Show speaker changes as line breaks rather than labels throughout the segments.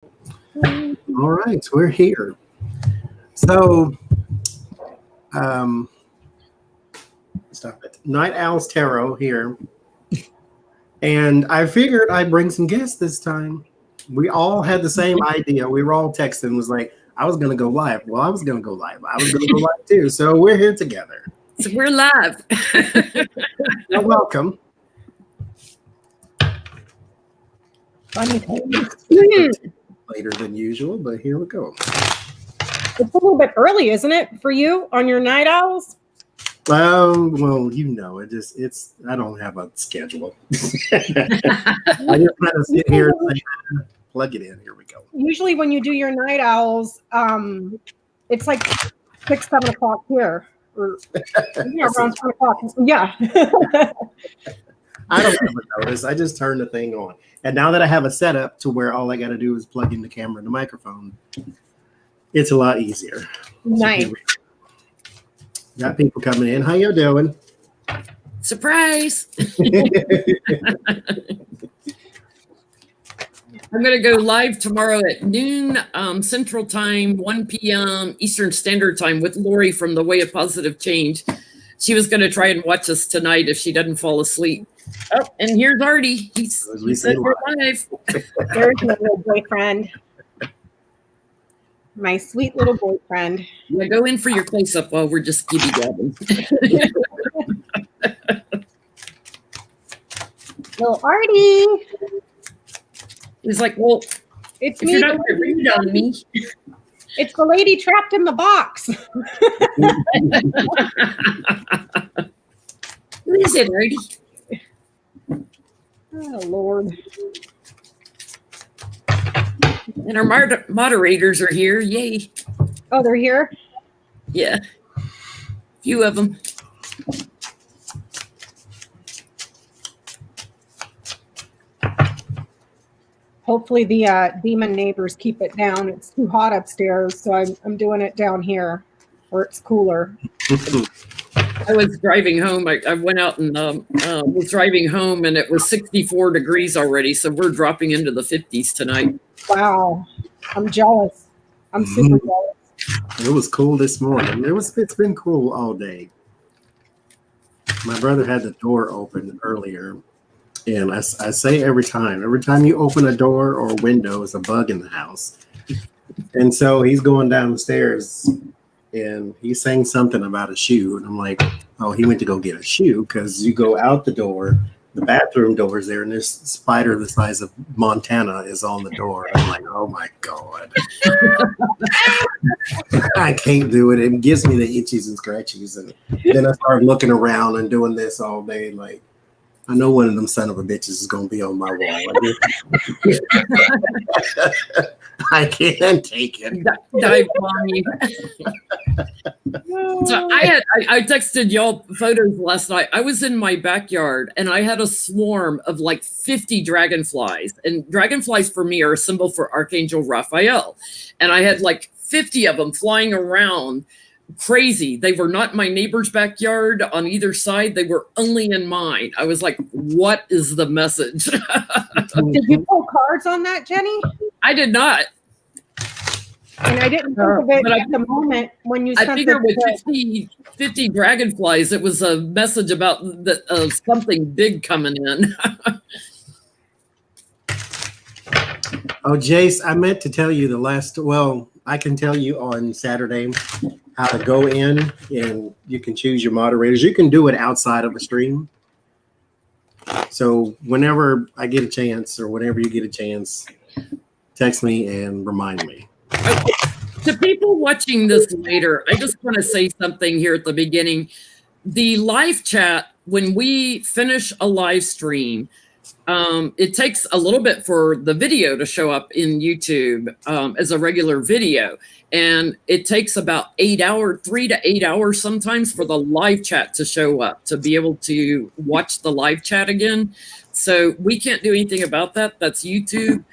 All right, we're here. So, stop it. Night Owls Tarot here. And I figured I'd bring some guests this time. We all had the same idea. We were all texting, was like, I was going to go live. Well, I was going to go live. I was going to go live too. So we're here together.
So we're live.
Well, welcome. Later than usual, but here we go.
It's a little bit early, isn't it, for you on your night owls?
Well, you know, it's I don't have a schedule. I just kind of sit here and say, plug it in. Here we go.
Usually when you do your night owls, it's like 6, 7 o'clock here. Or around 10 o'clock. Yeah.
I don't ever notice. I just turn the thing on. And now that I have a setup to where all I got to do is plug in the camera and the microphone, it's a lot easier.
Nice.
So got people coming in. How you doing?
Surprise. I'm going to go live tomorrow at noon Central Time, 1 p.m. Eastern Standard Time with Lori from The Way of Positive Change. She was going to try and watch us tonight if she doesn't fall asleep. Oh, and here's Artie. He said we're live.
There's my little boyfriend. My sweet little boyfriend.
Yeah, go in for your close-up while we're just gibby-gabbing.
Little Artie.
He's like, well,
It's
if
me.
you're not going to read on me.
It's the lady trapped in the box.
Who is it, Artie?
Oh, Lord.
And our moderators are here. Yay.
Oh, they're here?
Yeah. Few of them.
Hopefully the demon neighbors keep it down. It's too hot upstairs, so I'm doing it down here where it's cooler.
I was driving home. I went out and was driving home, and it was 64 degrees already. So we're dropping into the 50s tonight.
Wow. I'm jealous. I'm super jealous.
It was cool this morning. It's been cool all day. My brother had the door open earlier. And I say every time you open a door or a window, is a bug in the house. And so he's going down the stairs and he's saying something about a shoe. And I'm like, oh, he went to go get a shoe, because you go out the door, the bathroom door is there, and this spider the size of Montana is on the door. I'm like, oh my God. I can't do it. It gives me the itchies and scratchies. And then I start looking around and doing this all day, like, I know one of them son of a bitches is going to be on my wall. I can't take it.
Dive bomb you. So I texted y'all photos last night. I was in my backyard and I had a swarm of like 50 dragonflies. And dragonflies for me are a symbol for Archangel Raphael. And I had like 50 of them flying around. Crazy. They were not in my neighbor's backyard on either side. They were only in mine. I was like, what is the message?
Did you pull cards on that, Jenny?
I did not.
And I didn't think of it at the moment when you sent
I figured with 50 dragonflies, it was a message about something big coming in.
Oh, Jace, I meant to tell you I can tell you on Saturday how to go in, and you can choose your moderators. You can do it outside of a stream. So whenever I get a chance, or whenever you get a chance, text me and remind me.
Okay. To people watching this later, I just want to say something here at the beginning. The live chat, when we finish a live stream, it takes a little bit for the video to show up in YouTube as a regular video. And it takes about 3 to 8 hours sometimes for the live chat to show up, to be able to watch the live chat again. So we can't do anything about that. That's YouTube.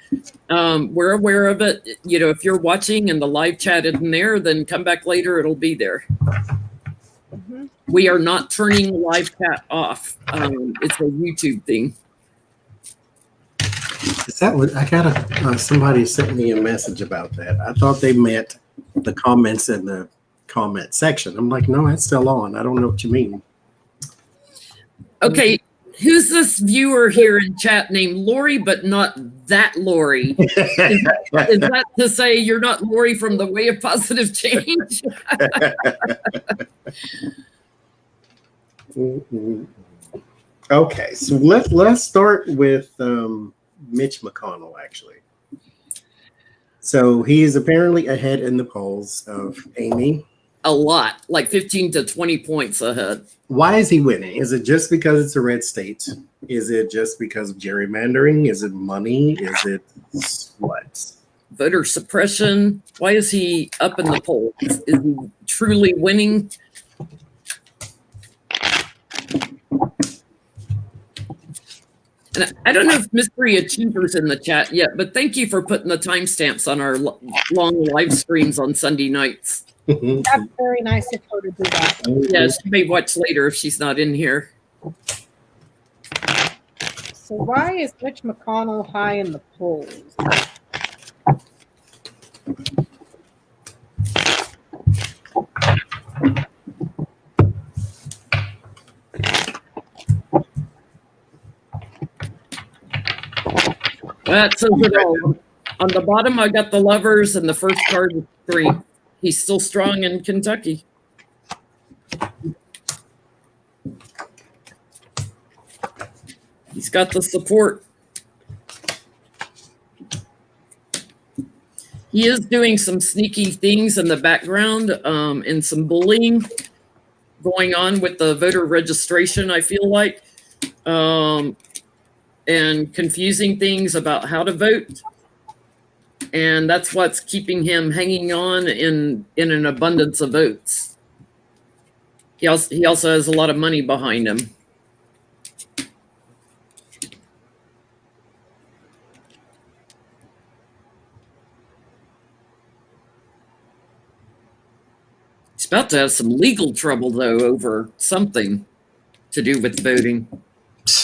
We're aware of it. You know, if you're watching and the live chat isn't there, then come back later. It'll be there. Mm-hmm. We are not turning live chat off. It's a YouTube thing.
Is that what I got? Somebody sent me a message about that. I thought they meant the comments in the comment section. I'm like, no, it's still on. I don't know what you mean.
Okay, who's this viewer here in chat named Lori, but not that Lori? Is that to say you're not Lori from the Way of Positive Change?
Okay, so let's start with Mitch McConnell, actually. So he is apparently ahead in the polls of Amy.
A lot, like 15 to 20 points ahead.
Why is he winning? Is it just because it's a red state? Is it just because of gerrymandering? Is it money? Is it what?
Voter suppression. Why is he up in the polls? Is he truly winning? And I don't know if Mystery Achiever's in the chat yet, but thank you for putting the timestamps on our long live streams on Sunday nights.
That's very nice of her to do that.
Yeah, she may watch later if she's not in here.
So why is Mitch McConnell high in the polls?
That says it all. On the bottom, I got the lovers, and the first card is 3. He's still strong in Kentucky. He's got the support. He is doing some sneaky things in the background, and some bullying going on with the voter registration, I feel like, and confusing things about how to vote. And that's what's keeping him hanging on in an abundance of votes. He also has a lot of money behind him. He's about to have some legal trouble, though, over something to do with voting.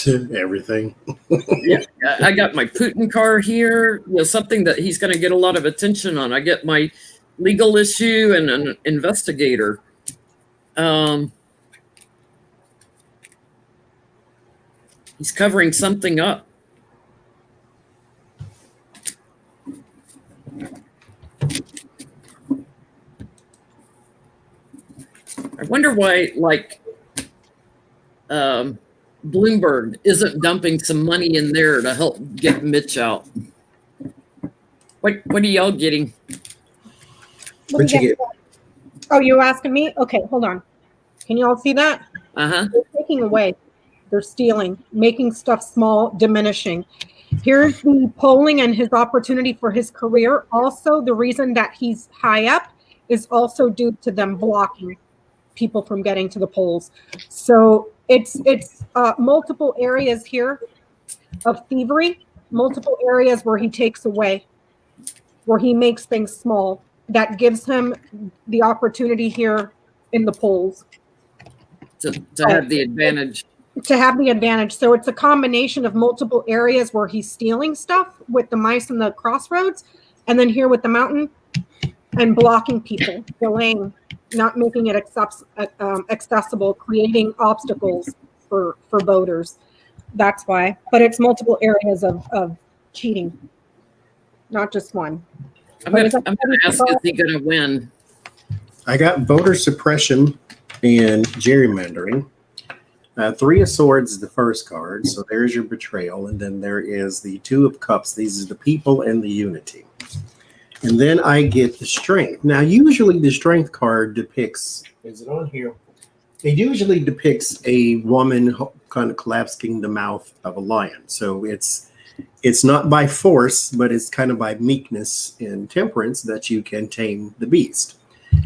Everything.
Yeah, I got my Putin car here. Something that he's going to get a lot of attention on. I get my legal issue and an investigator. He's covering something up. I wonder why, Bloomberg isn't dumping some money in there to help get Mitch out. What are y'all getting?
What you get?
Oh, you asking me? Okay, hold on. Can you all see that?
Uh-huh.
They're taking away. They're stealing, making stuff small, diminishing. Here's the polling and his opportunity for his career. Also, the reason that he's high up is also due to them blocking people from getting to the polls. So it's multiple areas here of thievery, multiple areas where he takes away, where he makes things small. That gives him the opportunity here in the polls
To have the advantage.
To have the advantage. So it's a combination of multiple areas where he's stealing stuff with the mice and the crossroads, and then here with the mountain and blocking people, delaying, not making it accessible, creating obstacles for voters. That's why. But it's multiple areas of cheating, not just one.
I'm going to ask, is he going to win?
I got voter suppression and gerrymandering. 3 of Swords is the first card, so there's your betrayal, and then there is the 2 of Cups. These are the people and the unity. And then I get the strength. Now, usually the strength card depicts, is it on here? It usually depicts a woman kind of collapsing the mouth of a lion. So it's not by force, but it's kind of by meekness and temperance that you can tame the beast.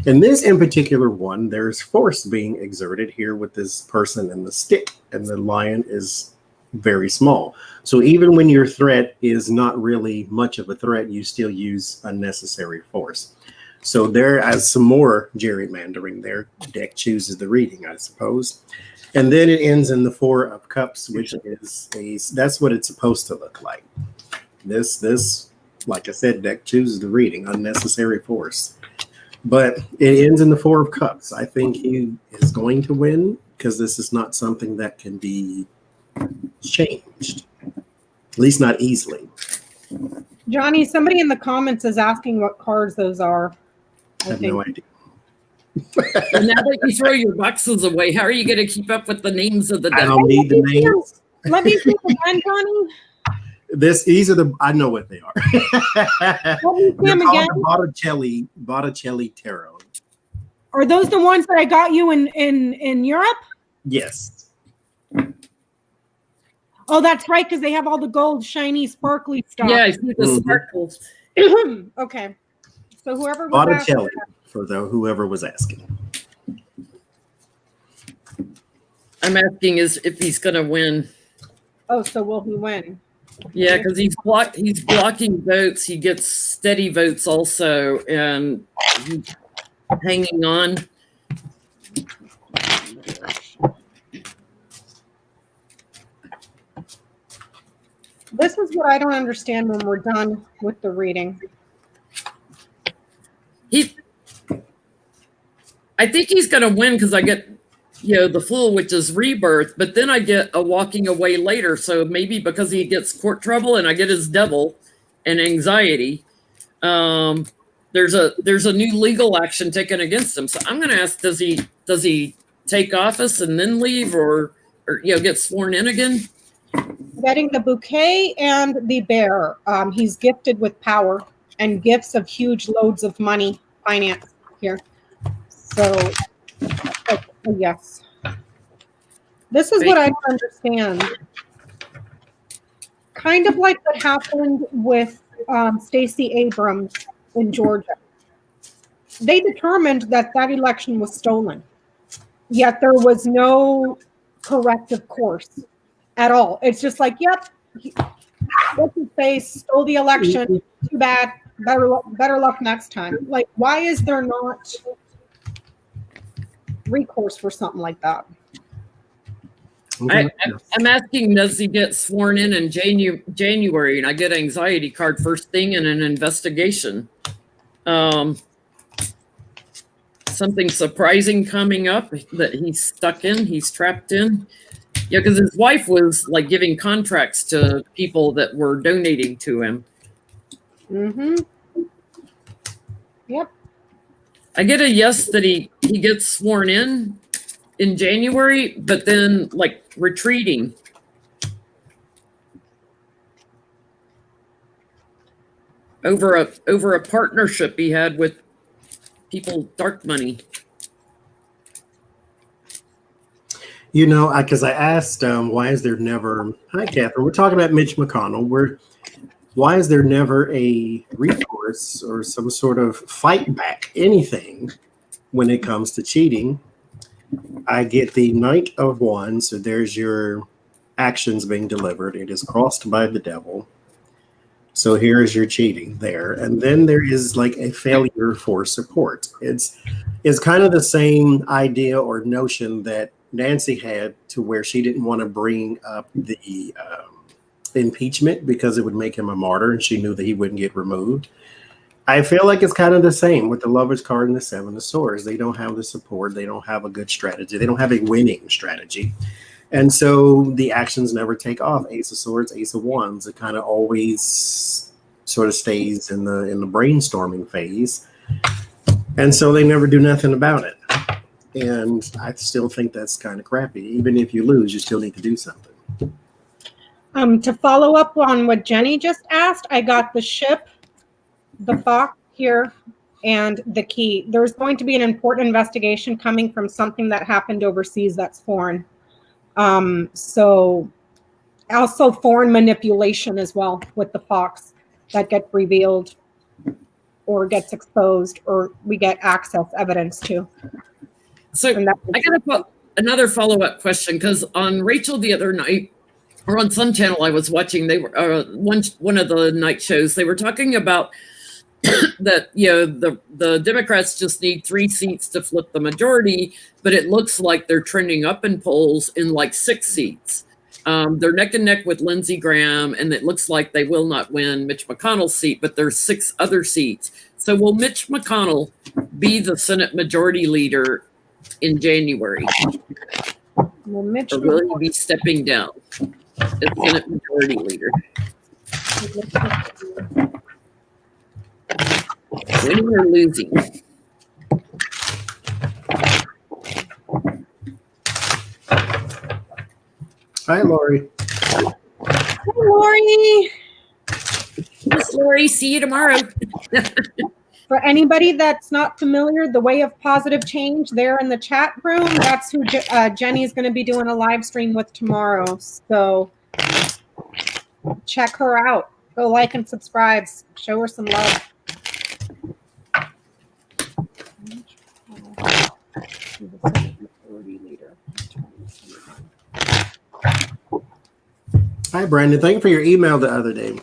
In this in particular one, there's force being exerted here with this person and the stick, and the lion is very small. So even when your threat is not really much of a threat, you still use unnecessary force. So there is some more gerrymandering there. Deck chooses the reading, I suppose. And then it ends in the 4 of Cups, which is that's what it's supposed to look like. This, like I said, deck chooses the reading, unnecessary force. But it ends in the Four of Cups. I think he is going to win because this is not something that can be changed, at least not easily.
Johnny, somebody in the comments is asking what cards those are.
I have no idea.
And now that you throw your boxes away, how are you going to keep up with the names of the
I
deck?
don't need the names.
Let me see again, Johnny.
These are I know what they are.
Let me see
They're
them
called
again.
the Botticelli Tarot.
Are those the ones that I got you in Europe?
Yes.
Oh, that's right, because they have all the gold, shiny, sparkly stuff.
Yeah, I see the sparkles.
Okay. So whoever was
Botticelli,
asking,
for whoever was asking.
I'm asking is if he's going to win.
oh, so will he win?
Yeah, because he's blocking votes. He gets steady votes also, and he's hanging on.
This is what I don't understand when we're done with the reading.
I think he's going to win because I get, the Fool, which is rebirth, but then I get a walking away later. So maybe because he gets court trouble and I get his devil and anxiety, there's a new legal action taken against him. So I'm going to ask, does he take office and then leave or get sworn in again?
Getting the bouquet and the bear. He's gifted with power and gifts of huge loads of money, finance here. So, yes. This is what I don't understand. Kind of like what happened with Stacey Abrams in Georgia. They determined that election was stolen, yet there was no corrective course at all. It's just like, yep, what's his face, stole the election, too bad, better luck next time. Like, why is there not recourse for something like that?
I'm asking, does he get sworn in January and I get anxiety card first thing in an investigation? Something surprising coming up that he's stuck in, he's trapped in. Yeah, because his wife was like giving contracts to people that were donating to him.
Mm-hmm. Yep.
I get a yes that he gets sworn in January, but then like retreating. Over a partnership he had with people, dark money.
Because I asked, why is there never? Hi, Catherine. We're talking about Mitch McConnell. Why is there never a recourse or some sort of fight back, anything, when it comes to cheating? I get the Knight of Wands, so there's your actions being delivered. It is crossed by the devil. So here is your cheating there. And then there is like a failure for support. It's kind of the same idea or notion that Nancy had, to where she didn't want to bring up the impeachment because it would make him a martyr, and she knew that he wouldn't get removed. I feel like it's kind of the same with the Lover's card and the Seven of Swords. They don't have the support. They don't have a good strategy. They don't have a winning strategy. And so the actions never take off. Ace of Swords, Ace of Wands. It kind of always sort of stays in the brainstorming phase. And so they never do nothing about it. And I still think that's kind of crappy. Even if you lose, you still need to do something.
To follow up on what Jenny just asked, I got the ship, the fox here, and the key. There's going to be an important investigation coming from something that happened overseas that's foreign. So also foreign manipulation as well with the fox that gets revealed or gets exposed, or we get access evidence to.
So I got another follow-up question, because on Rachel the other night, or on some channel I was watching, they were one of the night shows, they were talking about that the Democrats just need 3 seats to flip the majority, but it looks like they're trending up in polls in like 6 seats. They're neck and neck with Lindsey Graham, and it looks like they will not win Mitch McConnell's seat, but there's 6 other seats. So will Mitch McConnell be the Senate Majority Leader in January?
Well, Mitch
Or will he be stepping down as Senate Majority Leader? Winning or losing?
Hi, Lori.
Hi, Lori.
Miss Lori, see you tomorrow.
For anybody that's not familiar, the Way of Positive Change, there in the chat room, that's who Jenny is going to be doing a live stream with tomorrow. So check her out. Go like and subscribe. Show her some love.
Hi, Brandon. Thank you for your email the other day.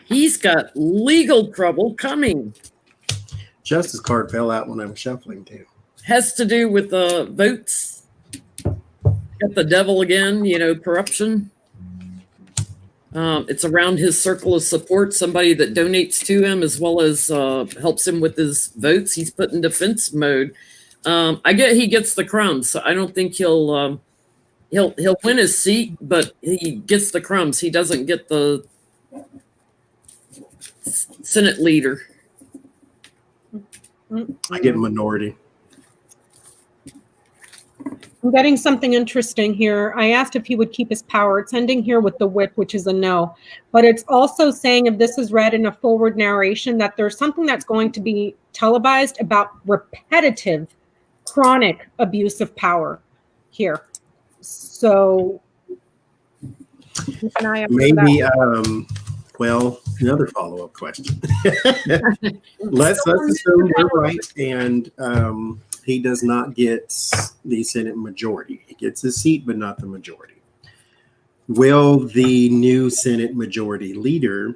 He's got legal trouble coming.
Justice card fell out when I was shuffling too.
Has to do with the votes. Got the devil again, corruption. It's around his circle of support, somebody that donates to him as well as helps him with his votes. He's put in defense mode. I get he gets the crumbs, so I don't think he'll win his seat, but he gets the crumbs. He doesn't get the Senate leader.
I get minority.
I'm getting something interesting here. I asked if he would keep his power. It's ending here with the whip, which is a no. But it's also saying, if this is read in a forward narration, that there's something that's going to be televised about repetitive, chronic abuse of power here. So keep an eye out for
Maybe,
that.
well, another follow-up question. Let's assume you're right, and he does not get the Senate majority. He gets his seat, but not the majority. Will the new Senate majority leader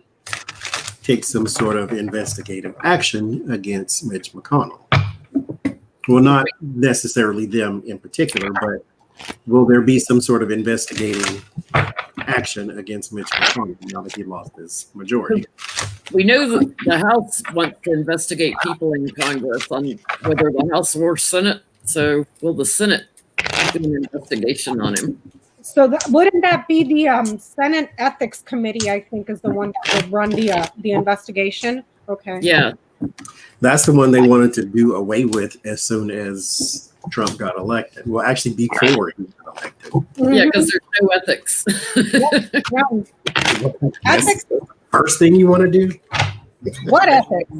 take some sort of investigative action against Mitch McConnell? Well, not necessarily them in particular, but will there be some sort of investigating action against Mitch McConnell now that he lost his majority?
We know that the House wants to investigate people in Congress on whether the House or Senate. So will the Senate do an investigation on him?
So wouldn't that be the Senate Ethics Committee, I think, is the one that would run the investigation? Okay.
Yeah.
That's the one they wanted to do away with as soon as Trump got elected. Well, actually, before he got elected.
Yeah, because there's no ethics.
Ethics?
The first thing you want to do?
What ethics?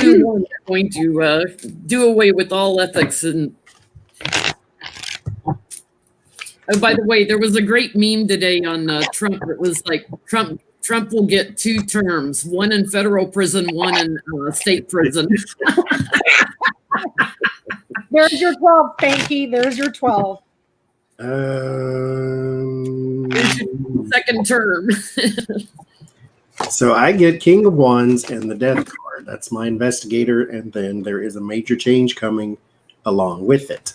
We are going to do away with all ethics. And oh, by the way, there was a great meme today on Trump. It was like Trump will get 2 terms, one in federal prison, one in state prison.
There's your 12, Spanky. There's your 12.
Second term.
So I get King of Wands and the Death card. That's my investigator, and then there is a major change coming along with it.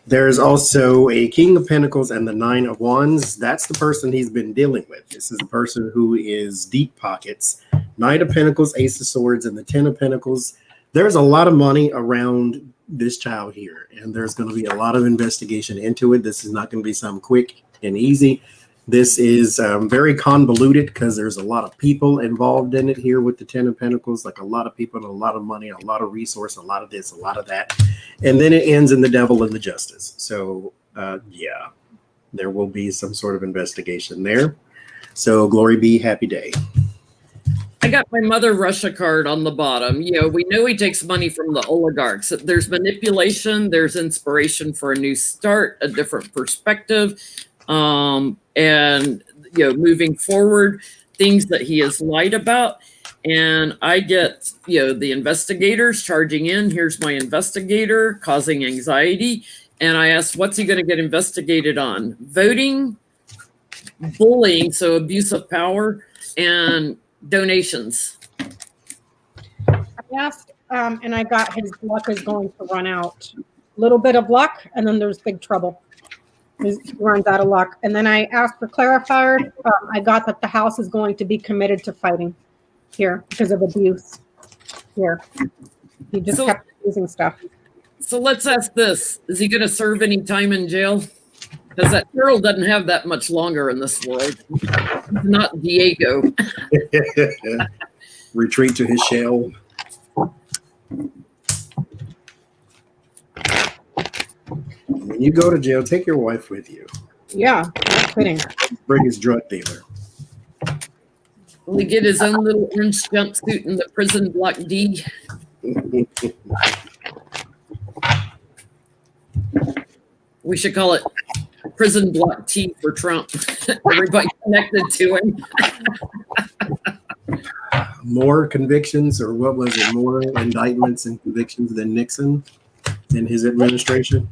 There's also a King of Pentacles and the 9 of Wands. That's the person he's been dealing with. This is a person who is deep pockets. 9 of Pentacles, Ace of Swords, and the 10 of Pentacles. There's a lot of money around this child here, and there's going to be a lot of investigation into it. This is not going to be something quick and easy. This is very convoluted because there's a lot of people involved in it here with the 10 of Pentacles, like a lot of people and a lot of money, a lot of resource, a lot of this, a lot of that. And then it ends in the Devil and the Justice. So, yeah, there will be some sort of investigation there. So glory be, happy day.
I got my Mother Russia card on the bottom. We know he takes money from the oligarchs. There's manipulation. There's inspiration for a new start, a different perspective. And moving forward, things that he has lied about. And I get, the investigators charging in. Here's my investigator causing anxiety. And I asked, what's he going to get investigated on? Voting, bullying, so abuse of power, and donations.
I asked, and I got his luck is going to run out. Little bit of luck, and then there's big trouble. He runs out of luck. And then I asked for clarifiers. I got that the House is going to be committed to fighting here because of abuse here. He just kept using stuff.
So let's ask this. Is he going to serve any time in jail? Because that Carol doesn't have that much longer in this world. Not Diego.
Retreat to his shell. When you go to jail, take your wife with you.
Yeah, not kidding.
Bring his drug dealer.
Will he get his own little orange jumpsuit in the prison block D? We should call it prison block T for Trump. Everybody connected to him.
More convictions, or what was it? More indictments and convictions than Nixon in his administration?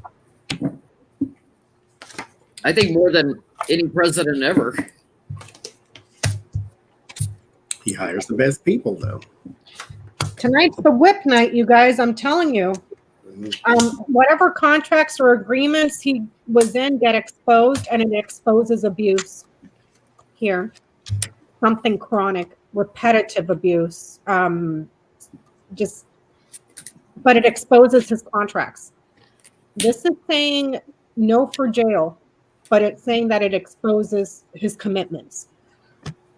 I think more than any president ever.
He hires the best people, though.
Tonight's the whip night, you guys. I'm telling you. Whatever contracts or agreements he was in get exposed, and it exposes abuse here. Something chronic, repetitive abuse. But it exposes his contracts. This is saying no for jail, but it's saying that it exposes his commitments.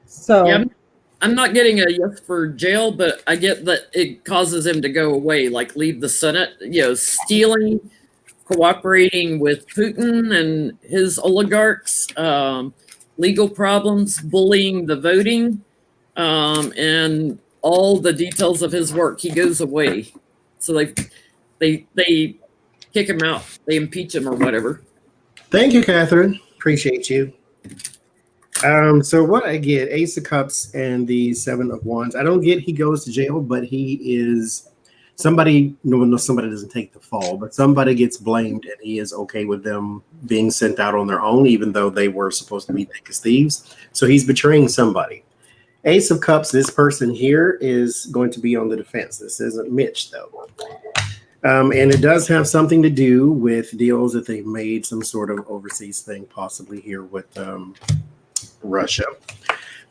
So
yeah, I'm not getting a yes for jail, but I get that it causes him to go away, like leave the Senate, stealing, cooperating with Putin and his oligarchs, legal problems, bullying the voting, and all the details of his work. He goes away. So they kick him out. They impeach him or whatever.
Thank you, Catherine. Appreciate you. So what I get, Ace of Cups and the Seven of Wands. I don't get he goes to jail, but he is somebody. No, somebody doesn't take the fall, but somebody gets blamed, and he is okay with them being sent out on their own, even though they were supposed to be thick as thieves. So he's betraying somebody. Ace of Cups. This person here is going to be on the defense. This isn't Mitch, though. And it does have something to do with deals that they've made, some sort of overseas thing, possibly here with Russia.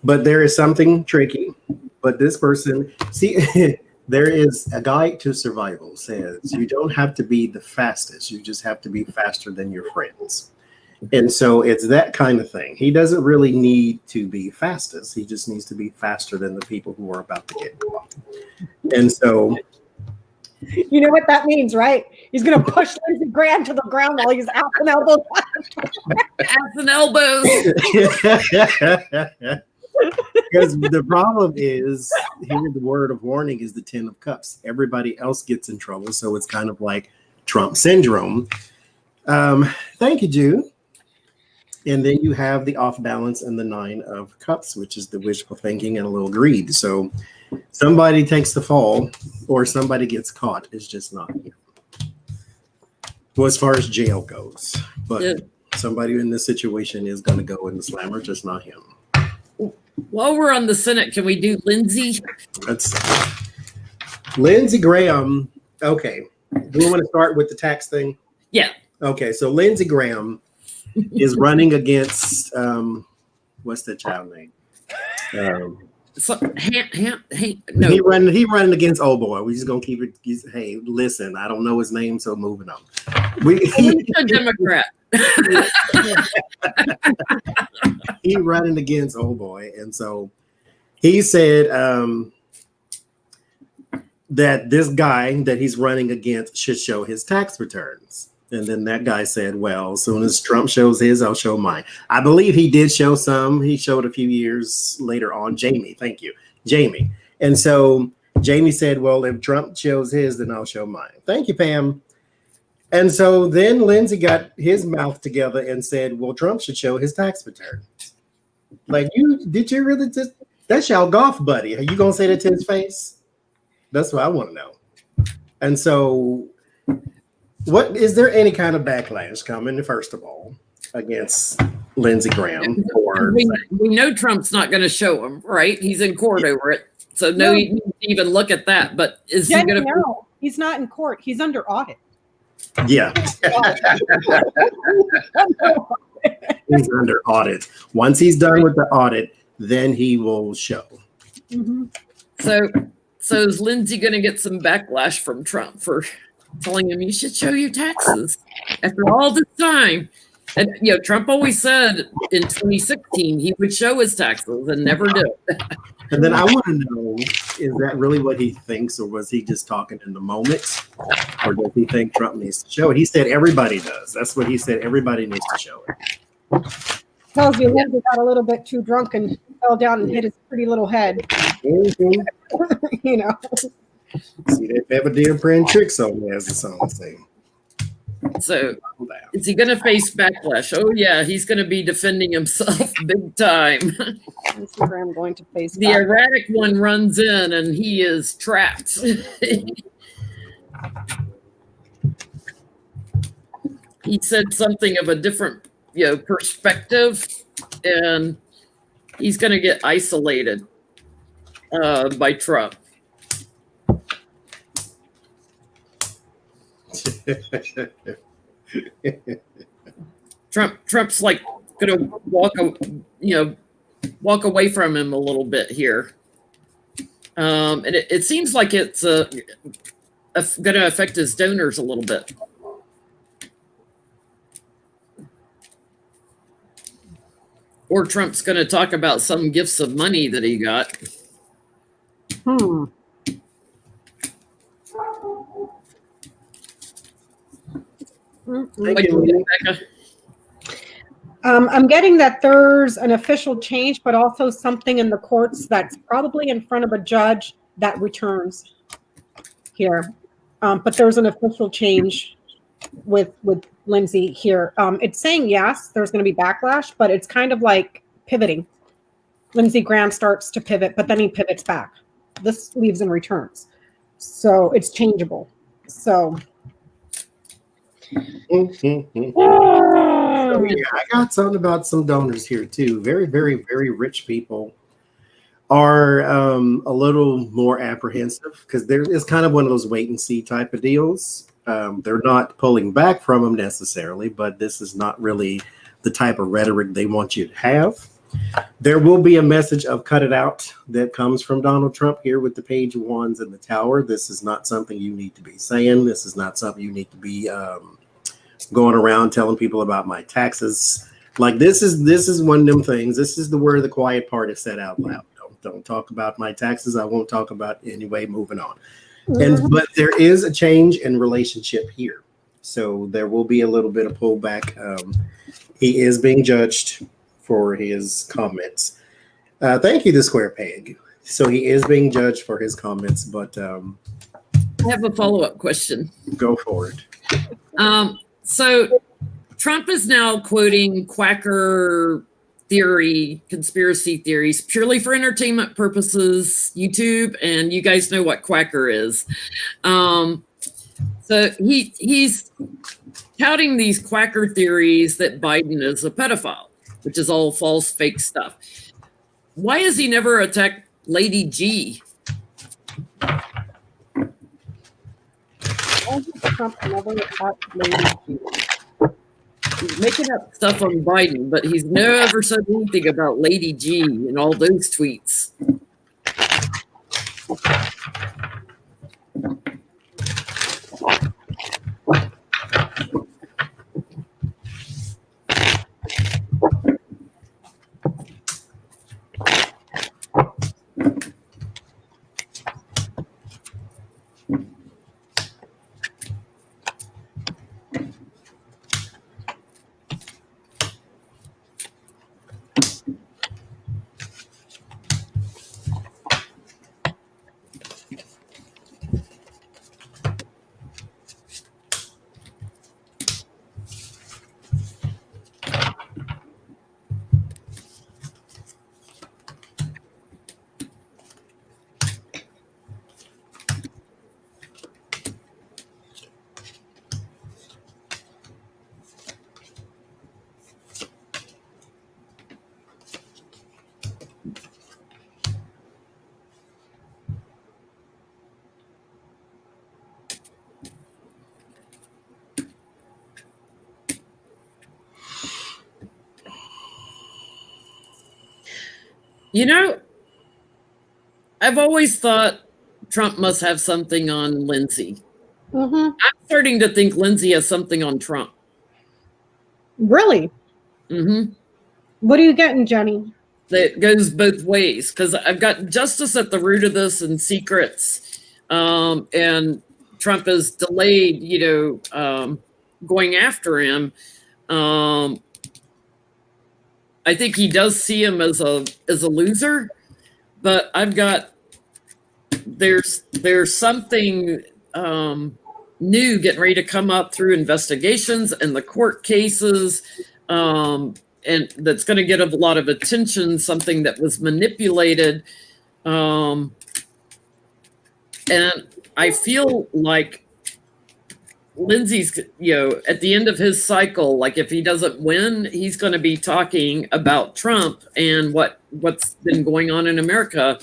But there is something tricky. But this person, see, there is a guide to survival says you don't have to be the fastest. You just have to be faster than your friends. And so it's that kind of thing. He doesn't really need to be fastest. He just needs to be faster than the people who are about to get caught. And so...
You know what that means, right? He's going to push Lindsey Graham to the ground while he's ass and elbows.
Ass and elbows.
Because the problem is, here the word of warning is the 10 of Cups. Everybody else gets in trouble, so it's kind of like Trump syndrome. Thank you, Jude. And then you have the off balance and the 9 of Cups, which is the wishful thinking and a little greed. So somebody takes the fall or somebody gets caught. It's just not him. Well, as far as jail goes, but somebody in this situation is going to go in the slammer, just not him.
While we're on the Senate, can we do Lindsey?
Let's Lindsey Graham. Okay. Do we want to start with the tax thing?
Yeah.
Okay. So Lindsey Graham is running against what's that child name?
No.
He running against old boy. We just gonna keep it. Hey, listen, I don't know his name, so moving on.
He's a Democrat.
He running against old boy, and so he said that this guy that he's running against should show his tax returns. And then that guy said, well, as soon as Trump shows his, I'll show mine. I believe he did show some. He showed a few years later on. Jamie, thank you. Jamie. And so Jamie said, well, if Trump shows his, then I'll show mine. Thank you, Pam. And so then Lindsey got his mouth together and said, well, Trump should show his tax return. Like, did you really just, that's y'all golf buddy. Are you going to say that to his face? That's what I want to know. And so... what is there any kind of backlash coming? First of all, against Lindsey Graham. Or
we know Trump's not going to show him, right? He's in court over it. So no, he didn't even look at that. But is he going to?
No, he's not in court. He's under audit.
Yeah. He's under audit. Once he's done with the audit, then he will show.
Mm-hmm.
So is Lindsey going to get some backlash from Trump for telling him you should show your taxes after all this time? And Trump always said in 2016 he would show his taxes and never did.
And then I want to know, is that really what he thinks, or was he just talking in the moment? Or does he think Trump needs to show it? He said everybody does. That's what he said. Everybody needs to show it.
Tells you Lindsey got a little bit too drunk and fell down and hit his pretty little head.
Mm-hmm. See, they have a damn praying tricks on me, as the song says.
So is he going to face backlash? Oh, yeah, he's going to be defending himself big time.
Instagram going to face
the erratic one runs in and he is trapped. He said something of a different perspective, and he's going to get isolated by Trump. Trump's like going to walk away from him a little bit here, and it seems like it's going to affect his donors a little bit. Or Trump's going to talk about some gifts of money that he got.
I'm getting that there's an official change, but also something in the courts that's probably in front of a judge that returns here. But there's an official change with Lindsey here. It's saying yes, there's going to be backlash, but it's kind of like pivoting. Lindsey Graham starts to pivot, but then he pivots back. This leaves and returns. So it's changeable. So
Oh, yeah, I got something about some donors here too. Very, very, very rich people are a little more apprehensive because it's kind of one of those wait and see type of deals. They're not pulling back from them necessarily, but this is not really the type of rhetoric they want you to have. There will be a message of cut it out that comes from Donald Trump here with the page ones in the tower. This is not something you need to be saying. This is not something you need to be going around telling people about my taxes. Like this is one of them things. This is where the quiet part is said out loud. Don't talk about my taxes. I won't talk about it anyway. Moving on. But there is a change in relationship here, so there will be a little bit of pullback. He is being judged for his comments. Thank you, the square peg. So he is being judged for his comments, but I
have a follow-up question.
Go for it.
So Trump is now quoting Quacker theory, conspiracy theories, purely for entertainment purposes, YouTube, and you guys know what Quacker is. So he's touting these Quacker theories that Biden is a pedophile, which is all false, fake stuff. Why has he never attacked Lady G?
Trump never attacked Lady G?
He's making up stuff on Biden, but he's never said anything about Lady G and all those tweets. You know, I've always thought Trump must have something on Lindsey.
Mm-hmm.
I'm starting to think Lindsey has something on Trump.
Really?
Mm-hmm.
What are you getting, Jenny?
That goes both ways, because I've got justice at the root of this and secrets. And Trump has delayed, going after him. I think he does see him as a loser, but I've got there's something new getting ready to come up through investigations and the court cases, and that's going to get a lot of attention. Something that was manipulated, and I feel like Lindsey's, at the end of his cycle, like if he doesn't win, he's going to be talking about Trump and what's been going on in America.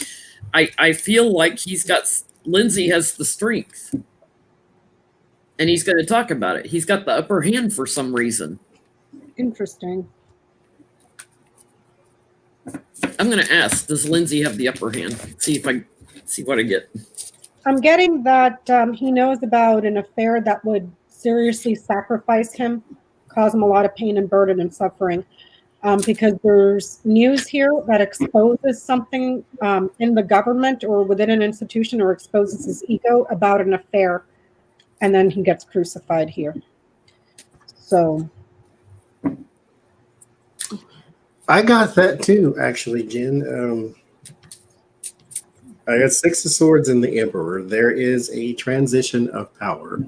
I feel like Lindsey has the strength, and he's going to talk about it. He's got the upper hand for some reason.
Interesting.
I'm going to ask, does Lindsey have the upper hand? See what I get.
I'm getting that he knows about an affair that would seriously sacrifice him, cause him a lot of pain and burden and suffering, because there's news here that exposes something in the government or within an institution, or exposes his ego about an affair, and then he gets crucified here. So
I got that too, actually, Jen. I got 6 of Swords in the Emperor. There is a transition of power,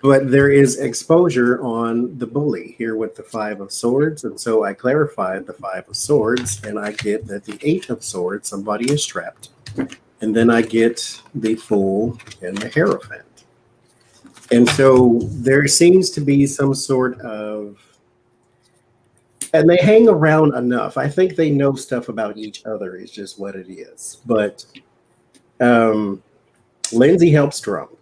but there is exposure on the bully here with the 5 of Swords, and so I clarified the 5 of Swords, and I get that the 8 of Swords, somebody is trapped, and then I get the Fool and the Hierophant, and so there seems to be some sort of. And they hang around enough. I think they know stuff about each other, is just what it is. But Lindsey helps Trump.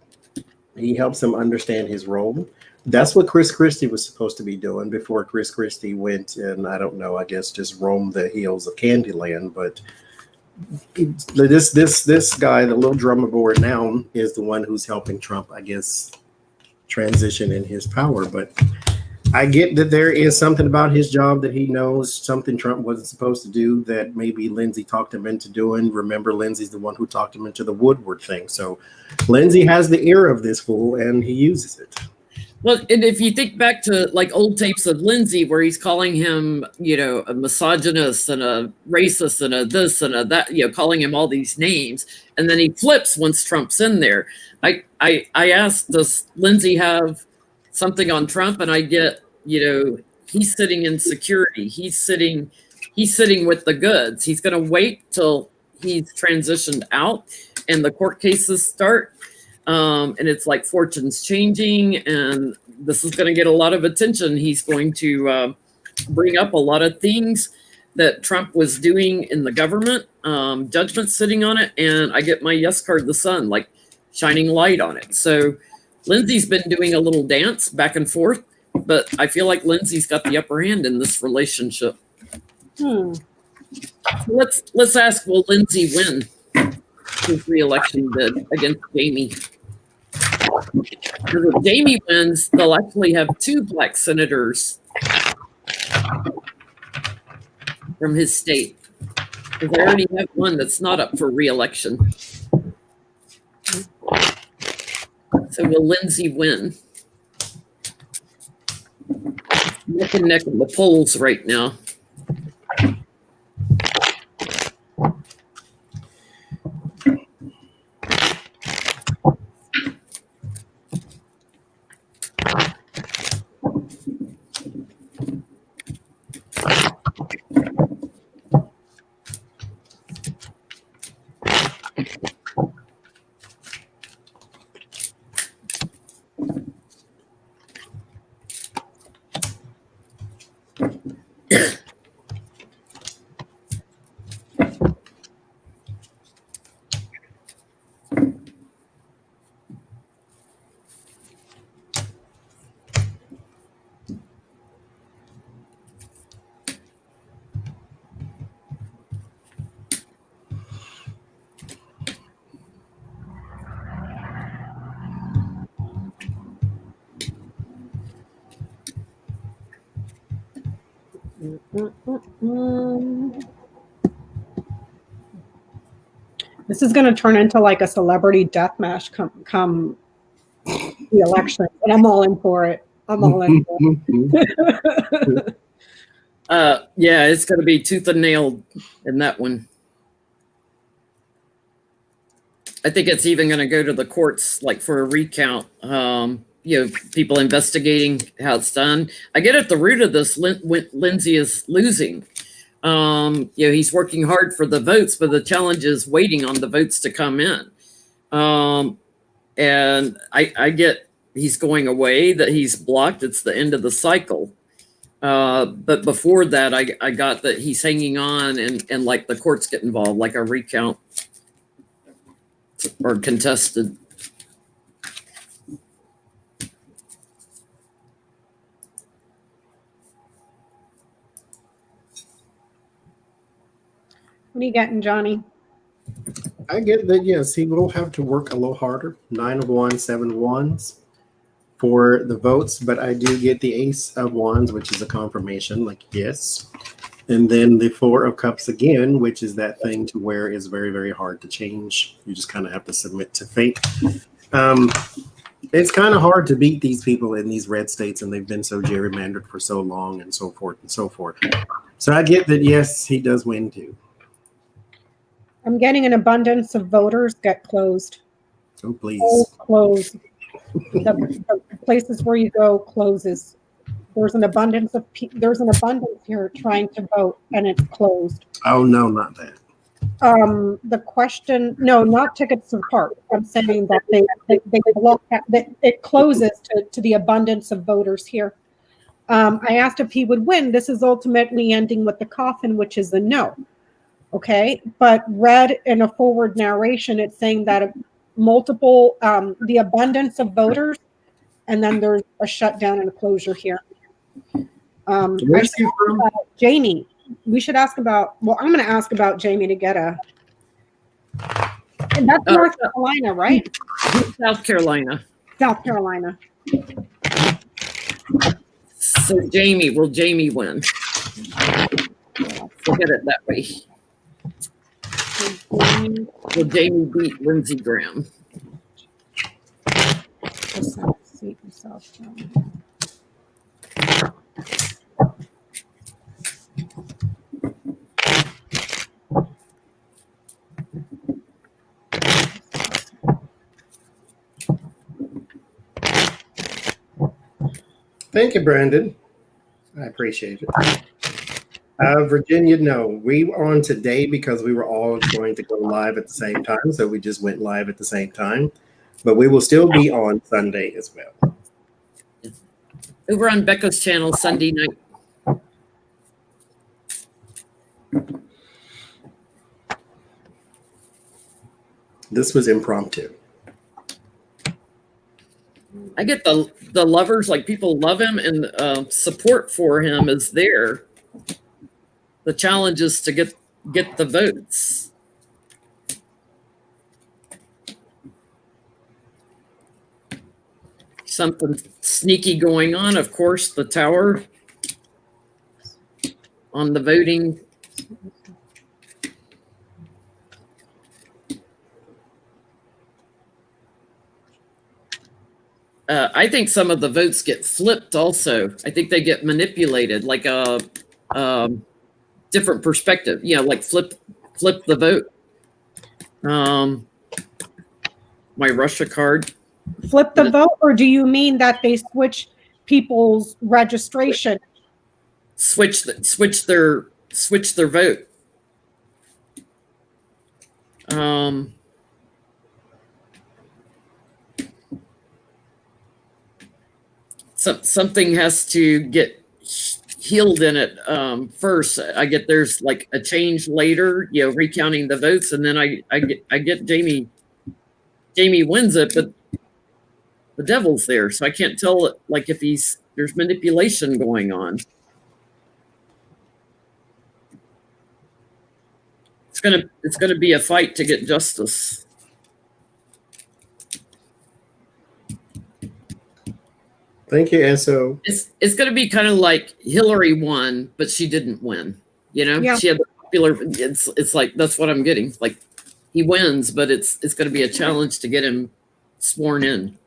He helps him understand his role. That's what Chris Christie was supposed to be doing before Chris Christie went and, I don't know, I guess just roamed the hills of Candyland. But this guy, the little drummer boy now, is the one who's helping Trump, I guess, transition in his power. But I get that there is something about his job that he knows, something Trump wasn't supposed to do that maybe Lindsey talked him into doing. Remember, Lindsey's the one who talked him into the Woodward thing. So Lindsey has the ear of this fool, and he uses it.
Well, and if you think back to like old tapes of Lindsey where he's calling him, a misogynist and a racist and a this and a that, calling him all these names, and then he flips once Trump's in there. I asked, does Lindsey have something on Trump? And I get, he's sitting in security. He's sitting with the goods. He's going to wait till he's transitioned out and the court cases start. And it's like fortune's changing, and this is going to get a lot of attention. He's going to bring up a lot of things that Trump was doing in the government, judgment sitting on it. And I get my yes card, the sun, like shining light on it. So Lindsey's been doing a little dance back and forth, but I feel like Lindsey's got the upper hand in this relationship. So let's ask, will Lindsey win his re-election bid against Jamie? Because if Jamie wins, they'll actually have 2 black senators from his state. Because they already have one that's not up for re-election. So will Lindsey win? Neck and neck in the polls right now.
This is going to turn into like a celebrity death match come the election, and I'm all in for it. I'm all in for it.
Yeah, it's going to be tooth and nail in that one. I think it's even going to go to the courts, like for a recount. People investigating how it's done. I get at the root of this. Lindsey is losing. He's working hard for the votes, but the challenge is waiting on the votes to come in. And I get he's going away, that he's blocked. It's the end of the cycle. But before that, I got that he's hanging on and like the courts get involved, like a recount or contested.
What are you getting, Johnny?
I get that, yes, he will have to work a little harder. 9 of Wands, 7 of Wands for the votes, but I do get the Ace of Wands, which is a confirmation, like, yes. And then the 4 of Cups again, which is that thing to where it's very, very hard to change. You just kind of have to submit to fate. It's kind of hard to beat these people in these red states, and they've been so gerrymandered for so long and so forth and so forth. So I get that, yes, he does win too.
I'm getting an abundance of voters get closed.
Oh, please.
Oh, close. The places where you go closes. There's an abundance here trying to vote, and it's closed.
Oh, no, not that.
The question, no, not tickets to the park. I'm saying that they block that it closes to the abundance of voters here. I asked if he would win. This is ultimately ending with the coffin, which is a no. Okay, but read in a forward narration, it's saying that multiple, the abundance of voters, and then there's a shutdown and a closure here.
Where's he from?
Jamie. We should ask about, well, I'm going to ask about Jamie to get a, and that's North Carolina, right?
South Carolina.
South Carolina.
So will Jamie win? Look at it that way. Will Jamie beat Lindsey Graham?
South Carolina.
Thank you, Brandon. I appreciate it. Virginia, no, we were on today because we were all going to go live at the same time. So we just went live at the same time. But we will still be on Sunday as well.
Over on Becca's channel Sunday night.
This was impromptu.
I get the lovers, like people love him, and support for him is there. The challenge is to get the votes. Something sneaky going on, of course, the tower on the voting. I think some of the votes get flipped also. I think they get manipulated, like a different perspective. Yeah, like flip the vote. My Russia card.
Flip the vote, or do you mean that they switch people's registration?
Switch their vote. Something has to get healed in it first. I get there's like a change later, recounting the votes, and then I get Jamie wins it, but the devil's there, so I can't tell like if there's manipulation going on. It's gonna be a fight to get justice.
Thank you, Eso.
It's going to be kind of like Hillary won, but she didn't win.
Yeah.
She had the popular. It's like that's what I'm getting. Like he wins, but it's going to be a challenge to get him sworn in.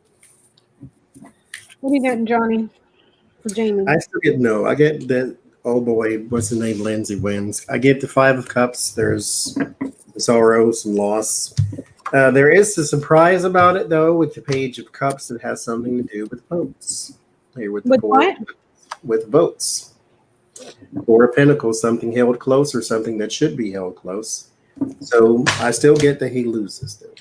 What are you getting, Johnny? For Jamie.
I still get no. I get that. Oh boy, what's the name? Lindsey wins. I get the 5 of Cups. There's sorrow, some loss. There is a surprise about it, though, with the Page of Cups that has something to do with votes. Here with
what?
With votes. 4 of Pentacles, something held close or something that should be held close. So I still get that he loses, though.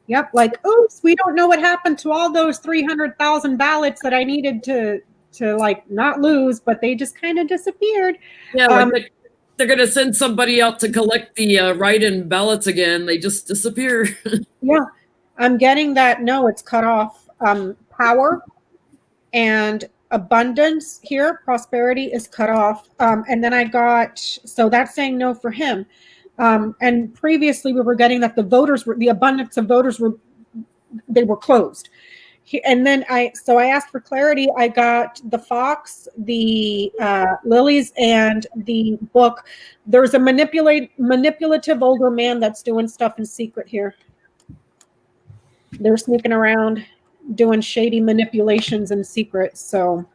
Yep. Like, oops, we don't know what happened to all those 300,000 ballots that I needed to like not lose, but they just kind of disappeared.
Yeah, they're going to send somebody out to collect the write-in ballots again. They just disappear.
Yeah, I'm getting that. No, it's cut off. Power and abundance here, prosperity is cut off. And then I got, so that's saying no for him. And previously we were getting that the abundance of voters they were closed. And then I asked for clarity. I got the fox, the lilies, and the book. There's a manipulative older man that's doing stuff in secret here. They're sneaking around, doing shady manipulations in secret. So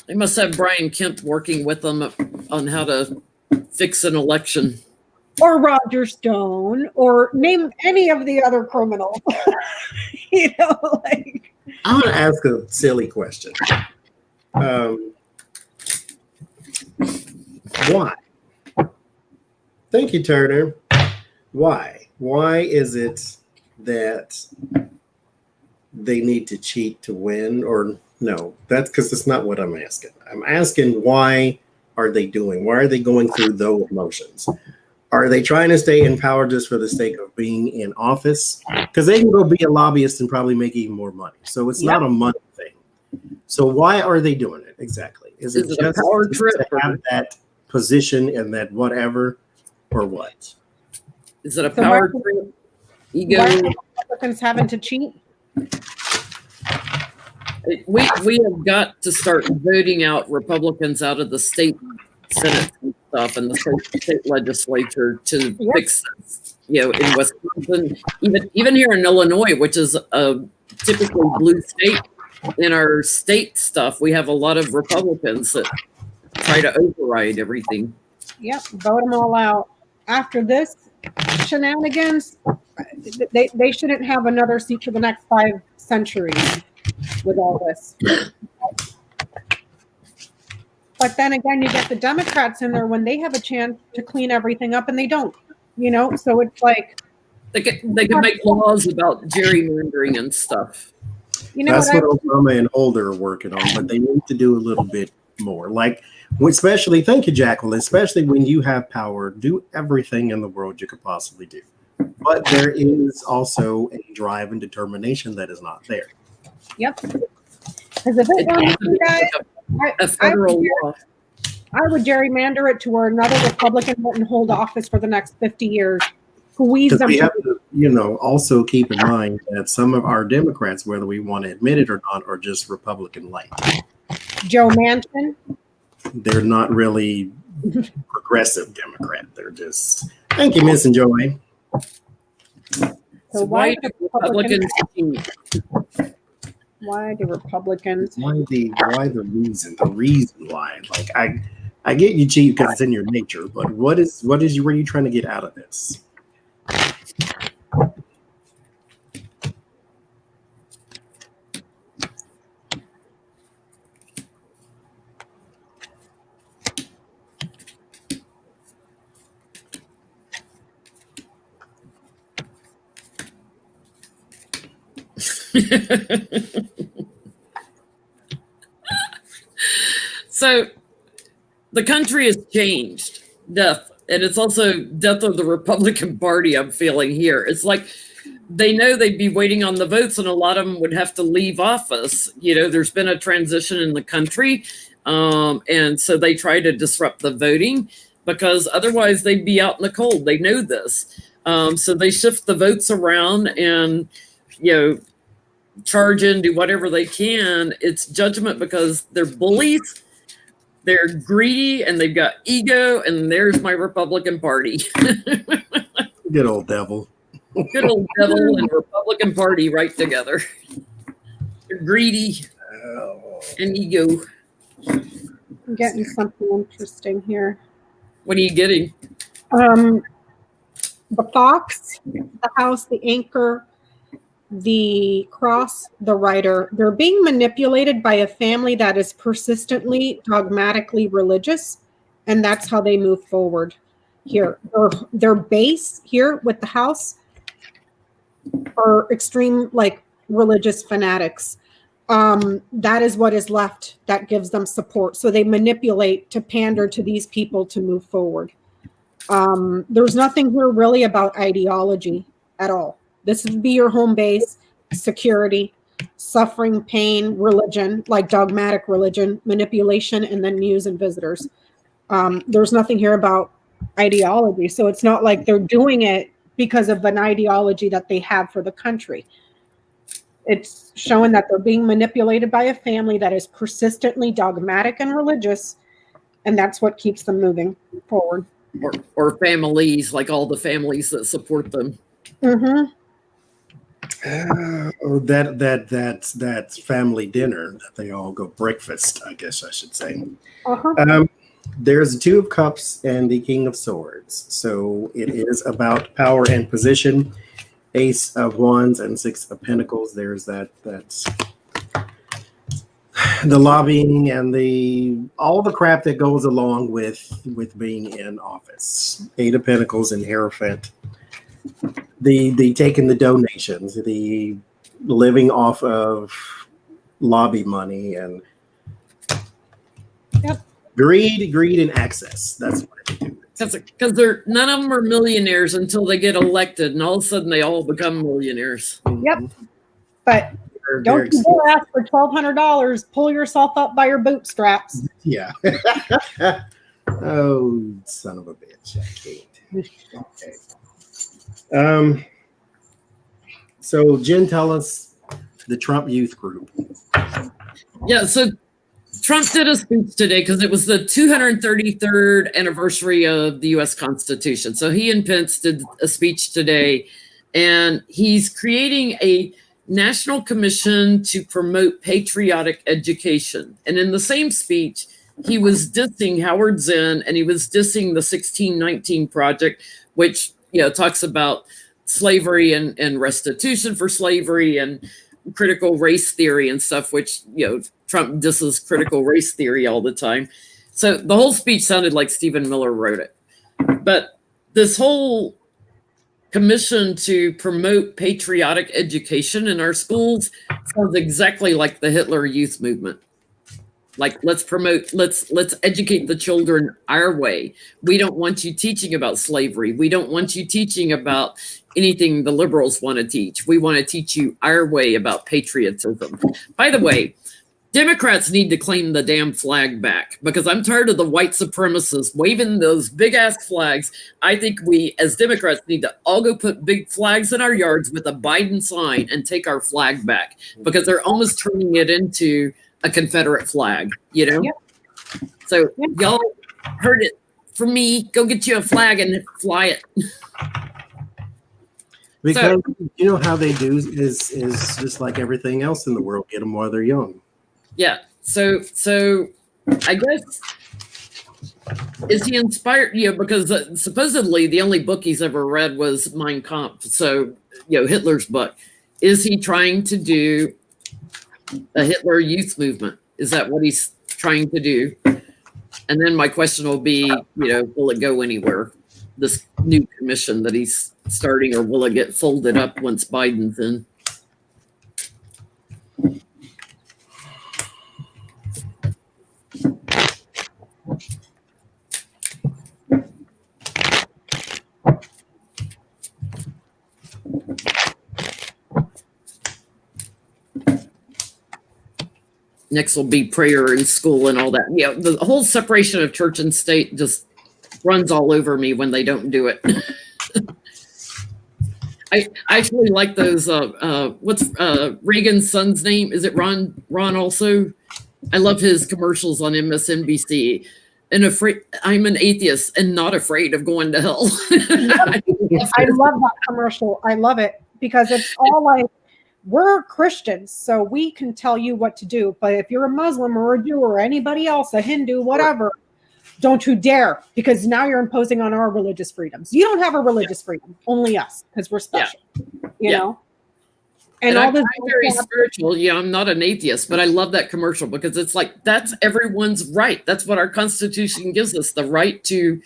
They must have Brian Kemp working with them on how to fix an election.
Or Roger Stone, or name any of the other criminals. Like.
I'm going to ask a silly question. Why? Thank you, Turner. Why? Why is it that they need to cheat to win? Or no, that's because that's not what I'm asking. I'm asking why are they doing? Why are they going through those motions? Are they trying to stay in power just for the sake of being in office? Because they can go be a lobbyist and probably make even more money. So it's not a money thing. So why are they doing it exactly? Is it just
a power trip
to have that position and that whatever, or what?
Is it a power trip? Ego?
Why are Republicans having to cheat?
We have got to start voting out Republicans out of the state Senate and stuff and the state legislature to fix this. In Wisconsin, even here in Illinois, which is a typically blue state, in our state stuff, we have a lot of Republicans that try to override everything.
Yep, vote them all out. After this shenanigans, they shouldn't have another seat for the next 5 centuries with all this. But then again, you get the Democrats in there when they have a chance to clean everything up, and they don't. So it's like
they can make laws about gerrymandering and stuff.
That's what Obama and Holder are working on, but they need to do a little bit more. Like, especially, thank you, Jacqueline, especially when you have power, do everything in the world you could possibly do. But there is also a drive and determination that is not there.
Yep. Because if it weren't you guys,
a federal law.
I would gerrymander it to where another Republican wouldn't hold office for the next 50 years. Squeeze them.
We have to, also keep in mind that some of our Democrats, whether we want to admit it or not, are just Republican-like.
Joe Manchin.
They're not really progressive Democrat. They're just. Thank you, Miss and Joey.
So why do Republicans? Why do Republicans?
Why the reason? The reason why? Like I get you cheat because it's in your nature, but what are you trying to get out of this?
So the country has changed, death, and it's also death of the Republican Party. I'm feeling here. It's like they know they'd be waiting on the votes, and a lot of them would have to leave office. There's been a transition in the country, and so they try to disrupt the voting because otherwise they'd be out in the cold. They know this, so they shift the votes around, and charge in, do whatever they can. It's judgment because they're bullies, they're greedy, and they've got ego, and there's my Republican Party.
Good old devil.
Good old devil and Republican Party right together. They're greedy and ego.
I'm getting something interesting here.
What are you getting?
The fox, the house, the anchor, the cross, the rider, they're being manipulated by a family that is persistently, dogmatically religious, and that's how they move forward. Here, their base here with the house are extreme, like, religious fanatics. That is what is left that gives them support. So they manipulate to pander to these people to move forward. There's nothing here really about ideology at all. This would be your home base, security, suffering, pain, religion, like dogmatic religion, manipulation, and then news and visitors. There's nothing here about ideology. So it's not like they're doing it because of an ideology that they have for the country. It's showing that they're being manipulated by a family that is persistently dogmatic and religious, and that's what keeps them moving forward.
Or families, like all the families that support them.
Mm-hmm.
That's family dinner that they all go breakfast, I guess I should say.
Uh-huh.
There's the Two of Cups and the King of Swords. So it is about power and position. Ace of Wands and Six of Pentacles. There's that's the lobbying and all the crap that goes along with being in office. Eight of Pentacles and Hierophant. The taking the donations, the living off of lobby money, and greed and access. That's what they do.
Because none of them are millionaires until they get elected, and all of a sudden they all become millionaires.
Yep. But don't you dare ask for $1,200. Pull yourself up by your bootstraps.
Yeah. Oh, son of a bitch! I can't. Okay. So Jen, tell us the Trump Youth Group.
Yeah. So Trump did a speech today because it was the 233rd anniversary of the U.S. Constitution. So he and Pence did a speech today, and he's creating a national commission to promote patriotic education. And in the same speech, he was dissing Howard Zinn, and he was dissing the 1619 Project, which talks about slavery and restitution for slavery and critical race theory and stuff, which Trump disses critical race theory all the time. So the whole speech sounded like Stephen Miller wrote it. But this whole commission to promote patriotic education in our schools sounds exactly like the Hitler Youth movement. Like, let's educate the children our way. We don't want you teaching about slavery. We don't want you teaching about anything the liberals want to teach. We want to teach you our way about patriotism. By the way, Democrats need to claim the damn flag back, because I'm tired of the white supremacists waving those big ass flags. I think we as Democrats need to all go put big flags in our yards with a Biden sign and take our flag back, because they're almost turning it into a Confederate flag, Yep. So y'all heard it from me. Go get you a flag and fly it.
Because how they do is just like everything else in the world, get them while they're young.
Yeah. So I guess, is he inspired? Because supposedly the only book he's ever read was Mein Kampf. So, Hitler's book. Is he trying to do a Hitler youth movement? Is that what he's trying to do? And then my question will be, will it go anywhere? This new commission that he's starting, or will it get folded up once Biden's in? Next will be prayer in school and all that. The whole separation of church and state just runs all over me when they don't do it. I actually like those. What's Reagan's son's name? Is it Ron? Ron also. I love his commercials on MSNBC. And I'm an atheist and not afraid of going to hell.
I love that commercial. I love it because it's all like, we're Christians, so we can tell you what to do. But if you're a Muslim or a Jew or anybody else, a Hindu, whatever, don't you dare, because now you're imposing on our religious freedoms. You don't have a religious freedom, only us, because we're special. You know?
And I'm very spiritual. Yeah, I'm not an atheist, but I love that commercial because it's like that's everyone's right. That's what our Constitution gives us, the right to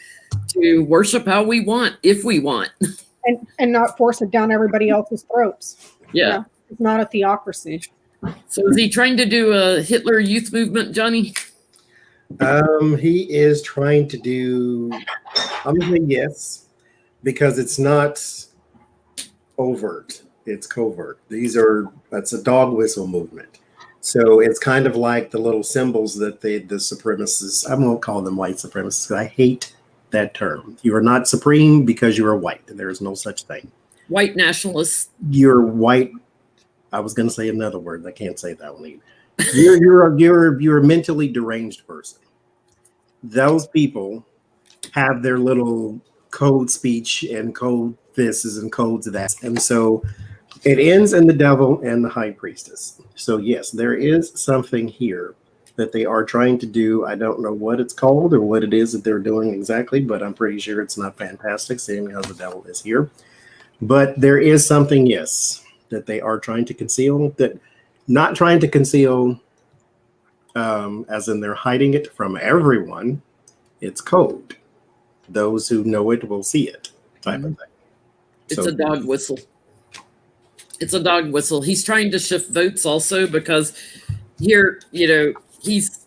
worship how we want, if we want.
And not force it down everybody else's throats.
Yeah.
You know? It's not a theocracy.
So is he trying to do a Hitler Youth movement, Johnny?
He is trying to do, I'm gonna say yes, because it's not overt, it's covert. That's a dog whistle movement. So it's kind of like the little symbols that the supremacists, I won't call them white supremacists, I hate that term. You are not supreme because you are white. There is no such thing.
White nationalists.
You're white. I was going to say another word. I can't say that one either. You're a mentally deranged person. Those people have their little code speech and code this and codes that. And so it ends in the devil and the high priestess. So yes, there is something here that they are trying to do. I don't know what it's called or what it is that they're doing exactly, but I'm pretty sure it's not fantastic, seeing how the devil is here. But there is something, yes, that they are trying to conceal, that not trying to conceal as in they're hiding it from everyone. It's code. Those who know it will see it, type of thing.
It's a dog whistle. It's a dog whistle. He's trying to shift votes also because here, you know, he's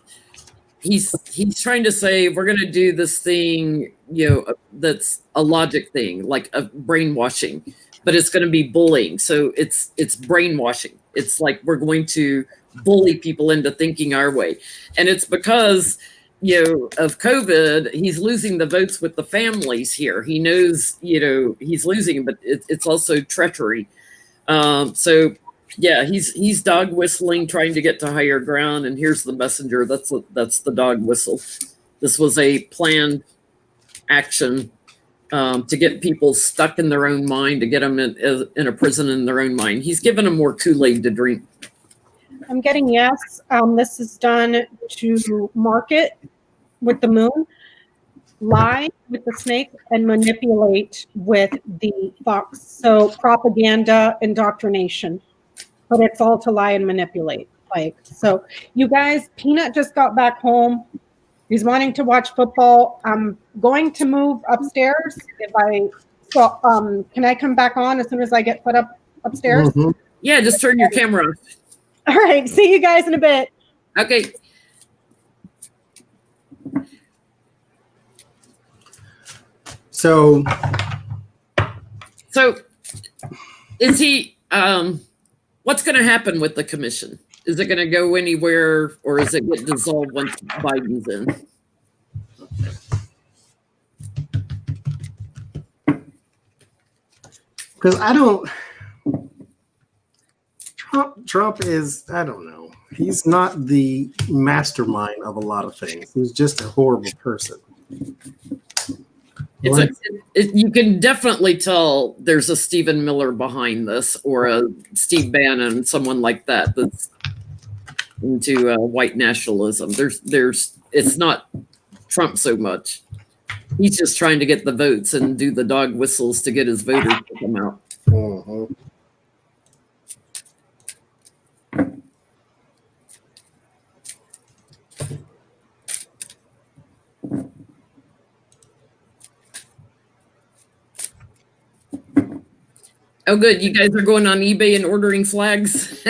trying to say we're going to do this thing, you know, that's a logic thing, like a brainwashing, but it's going to be bullying. So it's brainwashing. It's like we're going to bully people into thinking our way. And it's because, you know, of COVID, he's losing the votes with the families here. He knows, you know, he's losing, but it's also treachery. So yeah, he's dog whistling, trying to get to higher ground. And here's the messenger. That's the dog whistle. This was a planned action to get people stuck in their own mind, to get them in a prison in their own mind. He's given them more Kool-Aid to drink.
I'm getting yes. This is done to market with the moon, lie with the snake, and manipulate with the fox. So propaganda, indoctrination, but it's all to lie and manipulate. Like, so you guys, Peanut just got back home. He's wanting to watch football. I'm going to move upstairs. Can I come back on as soon as I get put up upstairs?
Mm-hmm.
Yeah, just turn your camera off.
All right. See you guys in a bit.
Okay.
So
is he, what's going to happen with the commission? Is it going to go anywhere, or is it get dissolved once Biden's in?
because Trump is, I don't know. He's not the mastermind of a lot of things. He's just a horrible person.
You can definitely tell there's a Stephen Miller behind this, or a Steve Bannon, someone like that that's into white nationalism. It's not Trump so much. He's just trying to get the votes and do the dog whistles to get his voters to come out.
Mm-hmm.
Oh, good. You guys are going on eBay and ordering flags?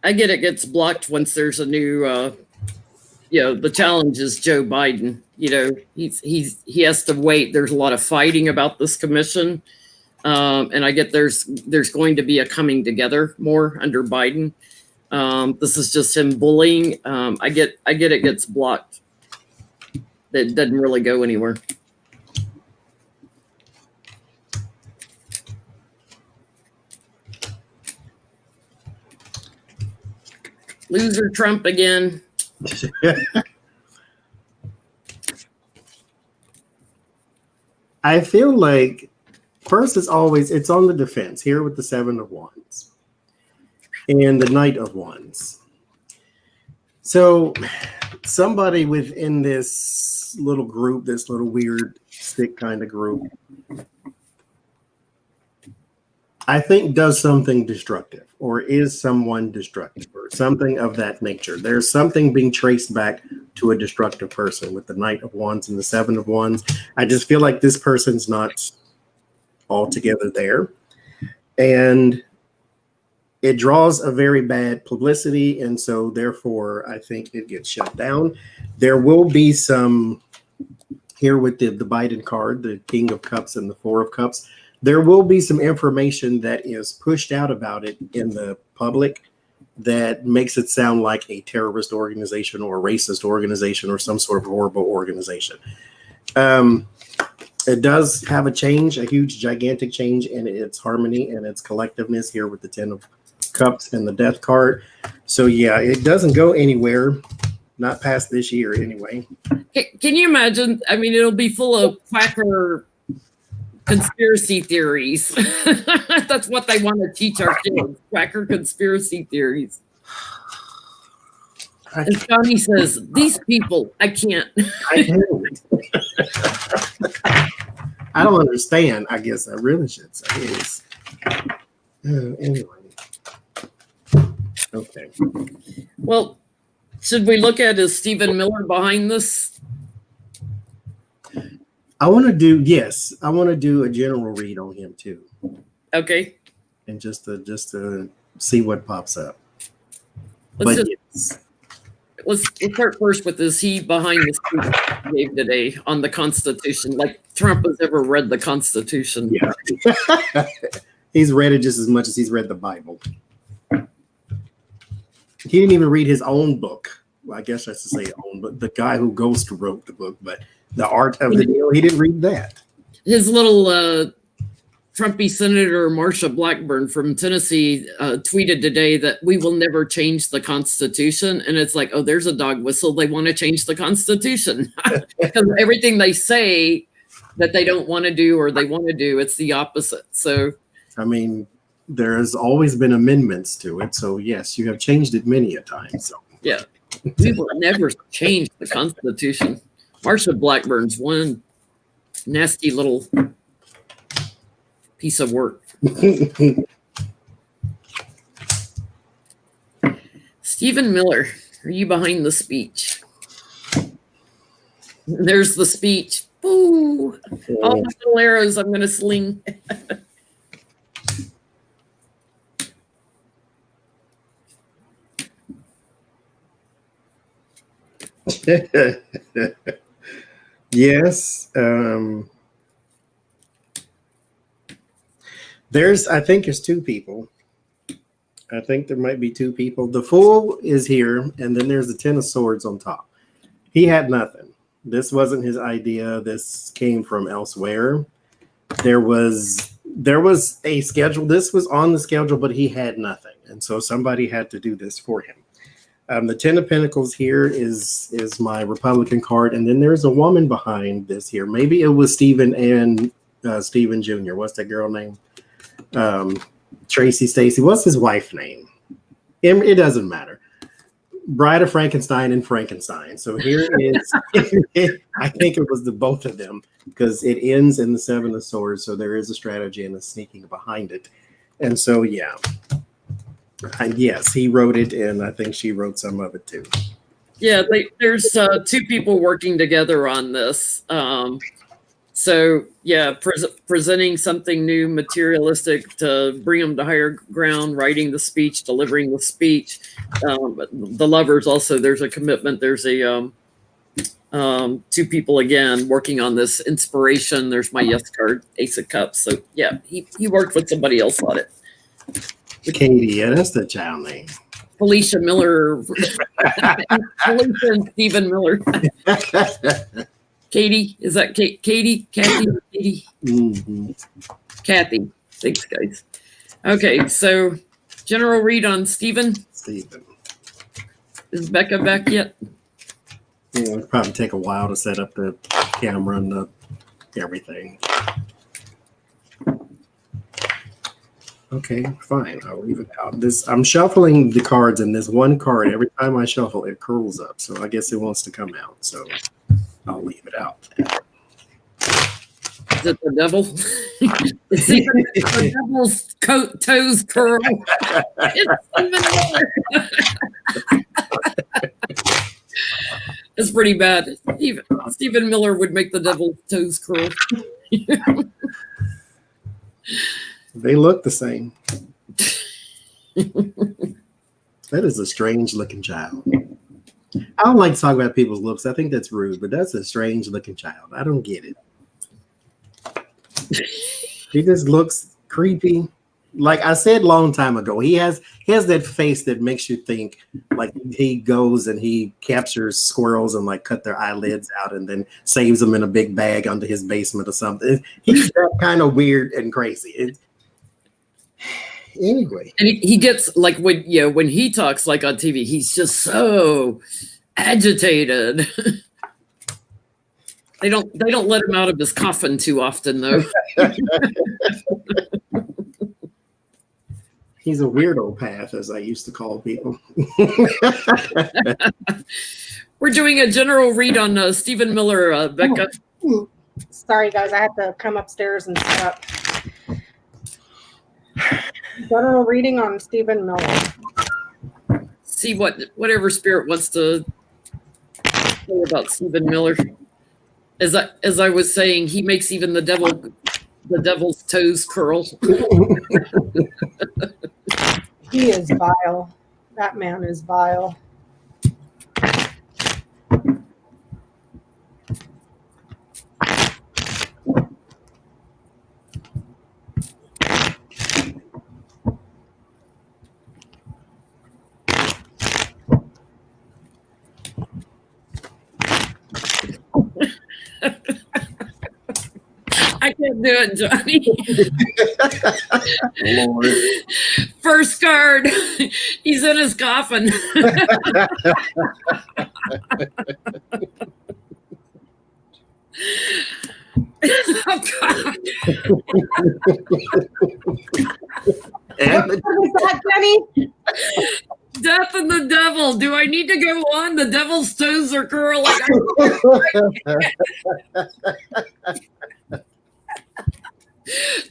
I get it gets blocked once there's a new. The challenge is Joe Biden. He has to wait. There's a lot of fighting about this commission, and I get there's going to be a coming together more under Biden. This is just him bullying. I get it gets blocked. It doesn't really go anywhere. Loser Trump again.
I feel like first it's on the defense here with the 7 of Wands and the Knight of Wands. So somebody within this little group, this little weird stick kind of group, I think does something destructive or is someone destructive or something of that nature. There's something being traced back to a destructive person with the Knight of Wands and the 7 of Wands. I just feel like this person's not altogether there. And it draws a very bad publicity. And so therefore, I think it gets shut down. There will be some here with the Biden card, the King of Cups and the 4 of Cups. There will be some information that is pushed out about it in the public that makes it sound like a terrorist organization or a racist organization or some sort of horrible organization. It does have a change, a huge, gigantic change in its harmony and its collectiveness here with the 10 of Cups and the Death card. So yeah, it doesn't go anywhere, not past this year anyway.
Can you imagine? I mean, it'll be full of quacker conspiracy theories. That's what they want to teach our kids, quacker conspiracy theories. And Johnny says, these people, I can't.
I can't. I don't understand. I guess I really should say is. Anyway. Okay.
Well, should we look at is Stephen Miller behind this?
I want to do a general read on him too.
Okay.
And just to see what pops up.
Let's start first with is he behind the speech he gave today on the Constitution? Like Trump has ever read the Constitution.
Yeah. He's read it just as much as he's read the Bible. He didn't even read his own book. Well, I guess that's to say own, but the guy who Ghost wrote the book, but The Art of the Deal, he didn't read that.
His little Trumpy Senator Marsha Blackburn from Tennessee tweeted today that we will never change the Constitution. And it's like, oh, there's a dog whistle. They want to change the Constitution. Because everything they say that they don't want to do or they want to do, it's the opposite. So,
I mean, there's always been amendments to it. So, yes, you have changed it many a time. So,
yeah, we will never change the Constitution. Marsha Blackburn's one nasty little piece of work. Stephen Miller, are you behind the speech? There's the speech. Boo! All the little arrows I'm going to sling.
Yes. I think there's two people. I think there might be two people. The Fool is here, and then there's the 10 of Swords on top. He had nothing. This wasn't his idea. This came from elsewhere. There was a schedule. This was on the schedule, but he had nothing. And so somebody had to do this for him. The 10 of Pentacles here is my Republican card. And then there's a woman behind this here. Maybe it was Stephen and Stephen Jr. What's that girl name? Tracy Stacy. What's his wife's name? It doesn't matter. Bride of Frankenstein and Frankenstein. So here is, I think it was the both of them because it ends in the 7 of Swords. So there is a strategy and a sneaking behind it. And so, yeah. And yes, he wrote it, and I think she wrote some of it too.
Yeah, there's two people working together on this. So yeah, presenting something new, materialistic to bring them to higher ground, writing the speech, delivering the speech. The lovers also, there's a commitment. There's a two people again working on this inspiration. There's my yes card, Ace of Cups. So yeah, he worked with somebody else on it.
Katie, yeah, that's the child name.
Felicia Miller, Felicia and Stephen Miller. Katie, is that Katie? Katie?
Mm-hmm.
Kathy. Thanks, guys. Okay, so general read on Stephen.
Stephen.
Is Becca back yet?
Yeah, it'll probably take a while to set up the camera and the everything. Okay, fine. I'll leave it out. I'm shuffling the cards, and this one card, every time I shuffle, it curls up. So I guess it wants to come out. So I'll leave it out.
Is it the devil? It's even the devil's toes curl. It's even It's pretty bad. Even Stephen Miller would make the devil's toes curl.
They look the same. That is a strange looking child. I don't like to talk about people's looks. I think that's rude, but that's a strange looking child. I don't get it. He just looks creepy. Like I said a long time ago, he has that face that makes you think like he goes and he captures squirrels and like cut their eyelids out and then saves them in a big bag under his basement or something. He's that kind of weird and crazy. Anyway,
and he gets like when he talks like on TV, he's just so agitated. They don't let him out of his coffin too often, though.
He's a weirdo path, as I used to call people.
We're doing a general read on Stephen Miller, Becca.
Sorry, guys, I had to come upstairs and set up. General reading on Stephen Miller.
See whatever spirit wants to say about Stephen Miller. As I was saying, he makes even the devil's toes curl.
He is vile. That man is vile.
I can't do it, Johnny.
Lord.
First card, he's in his coffin. Oh, God.
What was that, Jenny?
Death and the devil. Do I need to go on? The devil's toes are curling.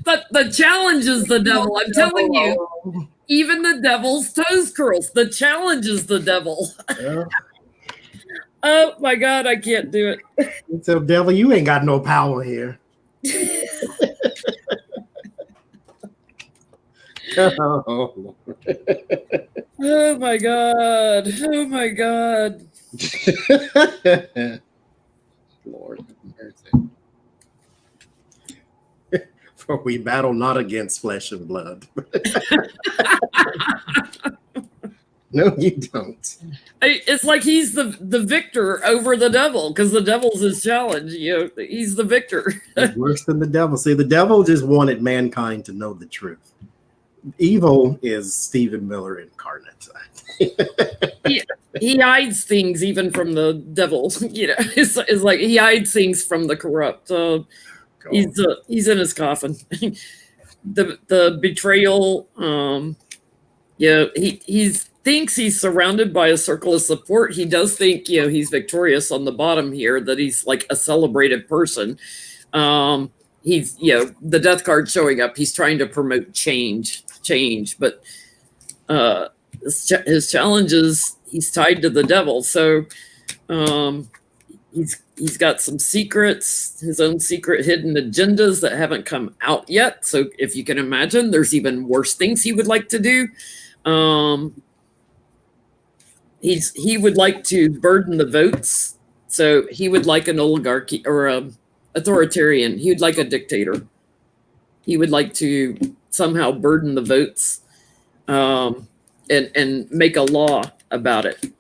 But the challenge is the devil. I'm telling you, even the devil's toes curls. The challenge is the devil.
Yeah.
Oh my God, I can't do it.
So, devil, you ain't got no power here. Oh,
Oh my God. Oh my God.
Lord. For we battle not against flesh and blood. No, you don't.
It's like he's the victor over the devil because the devil's his challenge. He's the victor.
It's worse than the devil. See, the devil just wanted mankind to know the truth. Evil is Stephen Miller incarnate.
He hides things even from the devil. It's like he hides things from the corrupt. He's in his coffin. The betrayal. He thinks he's surrounded by a circle of support. He does think he's victorious on the bottom here. That he's like a celebrated person. He's the death card showing up. He's trying to promote change, but his challenge is he's tied to the devil. So He's got some secrets, his own secret hidden agendas that haven't come out yet. So if you can imagine, there's even worse things he would like to do. He would like to burden the votes. So he would like an oligarchy or a authoritarian. He would like a dictator. He would like to somehow burden the votes, and make a law about it.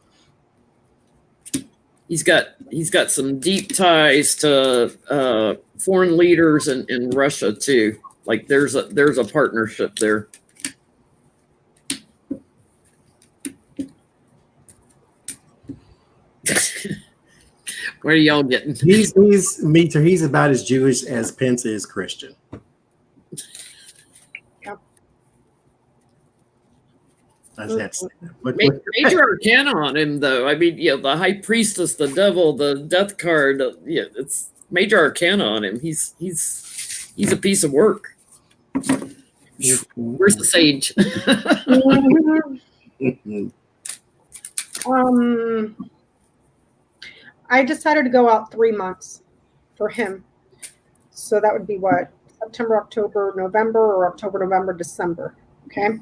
He's got some deep ties to foreign leaders in Russia too. Like there's a partnership there. Where are y'all getting?
He's me too. He's about as Jewish as Pence is Christian.
Yep.
I just have to say that.
Major arcana on him, though. I mean, the high priestess, the devil, the death card. It's major arcana on him. He's a piece of work. Where's the sage?
I decided to go out 3 months for him. So that would be what? September, October, November, or October, November, December. Okay.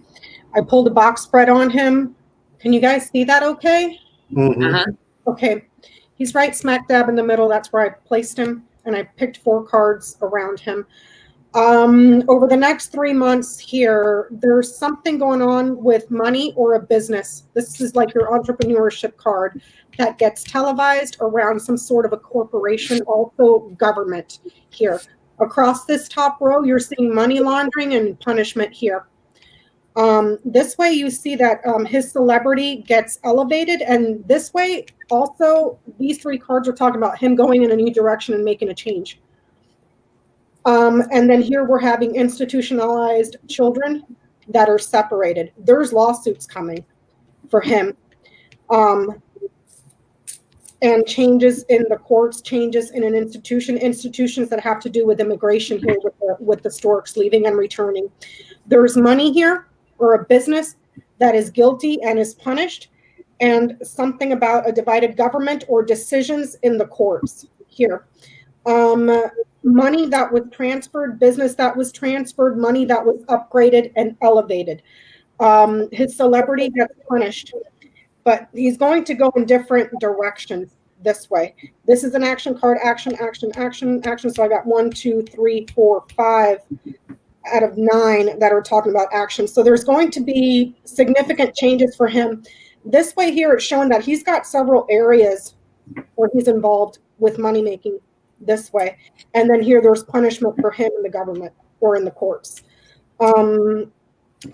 I pulled a box spread on him. Can you guys see that okay?
Mm-hmm.
Uh-huh.
Okay. He's right smack dab in the middle. That's where I placed him. And I picked 4 cards around him. Over the next 3 months here, there's something going on with money or a business. This is like your entrepreneurship card that gets televised around some sort of a corporation, also government here. Across this top row, you're seeing money laundering and punishment here. This way you see that his celebrity gets elevated, and this way also these 3 cards are talking about him going in a new direction and making a change. And then here we're having institutionalized children that are separated. There's lawsuits coming for him. And changes in the courts, changes in an institutions that have to do with immigration here with the storks leaving and returning. There's money here or a business that is guilty and is punished, and something about a divided government or decisions in the courts here. Money that was transferred, business that was transferred, money that was upgraded and elevated. His celebrity gets punished, but he's going to go in different directions this way. This is an action card, action, action, action, action. So I got 1, 2, 3, 4, 5 out of 9 that are talking about action. So there's going to be significant changes for him. This way here, it's showing that he's got several areas where he's involved with money making this way. And then here there's punishment for him in the government or in the courts.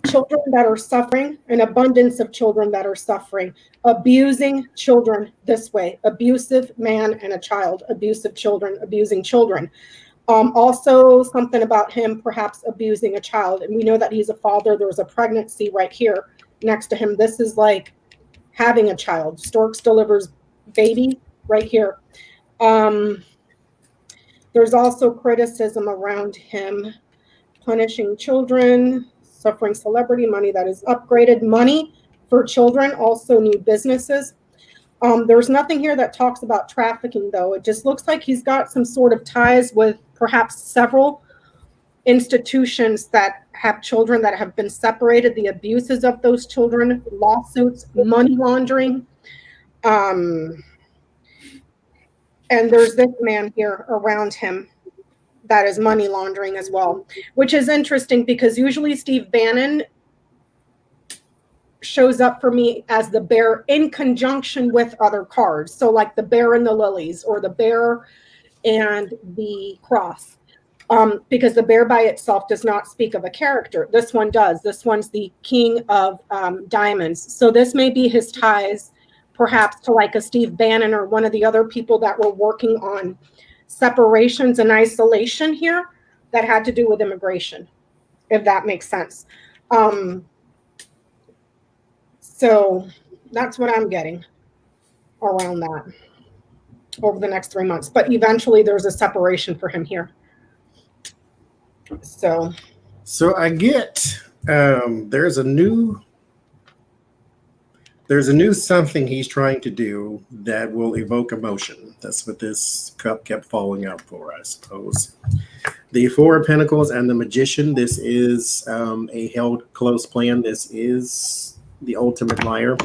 Children that are suffering, an abundance of children that are suffering, abusing children this way, abusive man and a child, abusive children, abusing children. Also something about him perhaps abusing a child. And we know that he's a father. There's a pregnancy right here next to him. This is like having a child. Storks delivers baby right here. There's also criticism around him punishing children, suffering celebrity, money that is upgraded, money for children, also new businesses. There's nothing here that talks about trafficking, though. It just looks like he's got some sort of ties with perhaps several institutions that have children that have been separated, the abuses of those children, lawsuits, money laundering. And there's this man here around him that is money laundering as well, which is interesting because usually Steve Bannon shows up for me as the bear in conjunction with other cards. So like the bear and the lilies, or the bear and the cross, because the bear by itself does not speak of a character. This one does. This one's the king of diamonds. So this may be his ties perhaps to like a Steve Bannon or one of the other people that were working on separations and isolation here that had to do with immigration, if that makes sense. So that's what I'm getting around that over the next 3 months. But eventually there's a separation for him here. So
I get there's a new There's a new something he's trying to do that will evoke emotion. That's what this cup kept falling out for, I suppose. The Four of Pentacles and the Magician. This is a held close plan. This is the ultimate liar.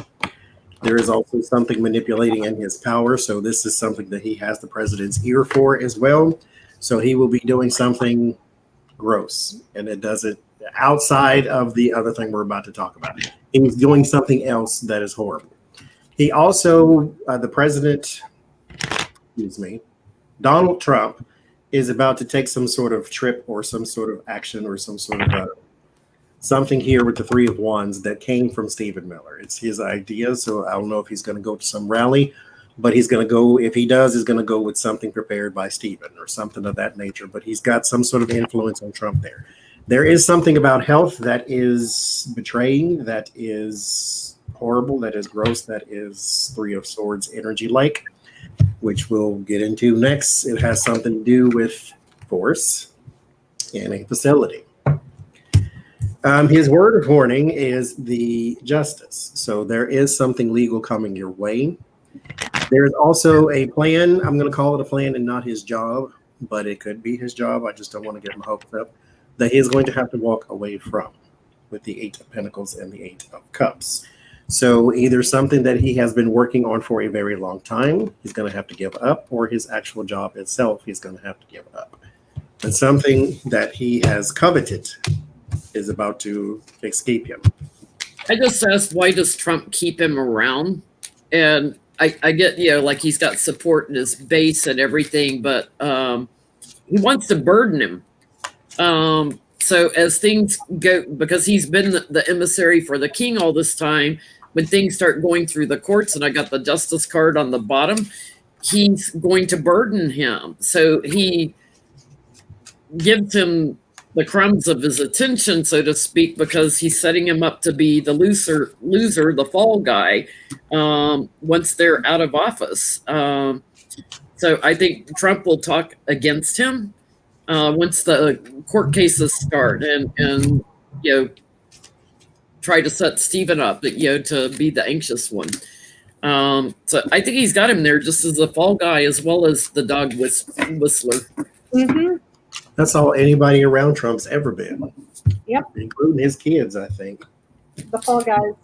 There is also something manipulating in his power. So this is something that he has the president's ear for as well. So he will be doing something gross, and it doesn't outside of the other thing we're about to talk about. He's doing something else that is horrible. He also, the president, excuse me, Donald Trump is about to take some sort of trip or some sort of action or some sort of something here with the Three of Wands that came from Stephen Miller. It's his idea, so I don't know if he's going to go to some rally, but he's going to go, if he does, he's going to go with something prepared by Stephen or something of that nature, but he's got some sort of influence on Trump there. There is something about health that is betraying, that is horrible, that is gross, that is Three of Swords energy-like, which we'll get into next. It has something to do with force in a facility. His word of warning is the justice. So there is something legal coming your way. There's also a plan. I'm going to call it a plan and not his job, but it could be his job. I just don't want to get my hopes up. That he is going to have to walk away from with the Eight of Pentacles and the Eight of Cups. So either something that he has been working on for a very long time, he's going to have to give up, or his actual job itself, he's going to have to give up. And something that he has coveted is about to escape him.
I just asked, why does Trump keep him around? And I get, like he's got support in his base and everything, but he wants to burden him. So as things go, because he's been the emissary for the king all this time, when things start going through the courts, and I got the justice card on the bottom, he's going to burden him. So he gives him the crumbs of his attention, so to speak, because he's setting him up to be the loser, the fall guy, once they're out of office. So I think Trump will talk against him once the court cases start, and try to set Stephen up, to be the anxious one. So I think he's got him there just as a fall guy, as well as the dog whistler.
Mm-hmm.
That's all anybody around Trump's ever been.
Yep.
Including his kids, I think.
The fall guys.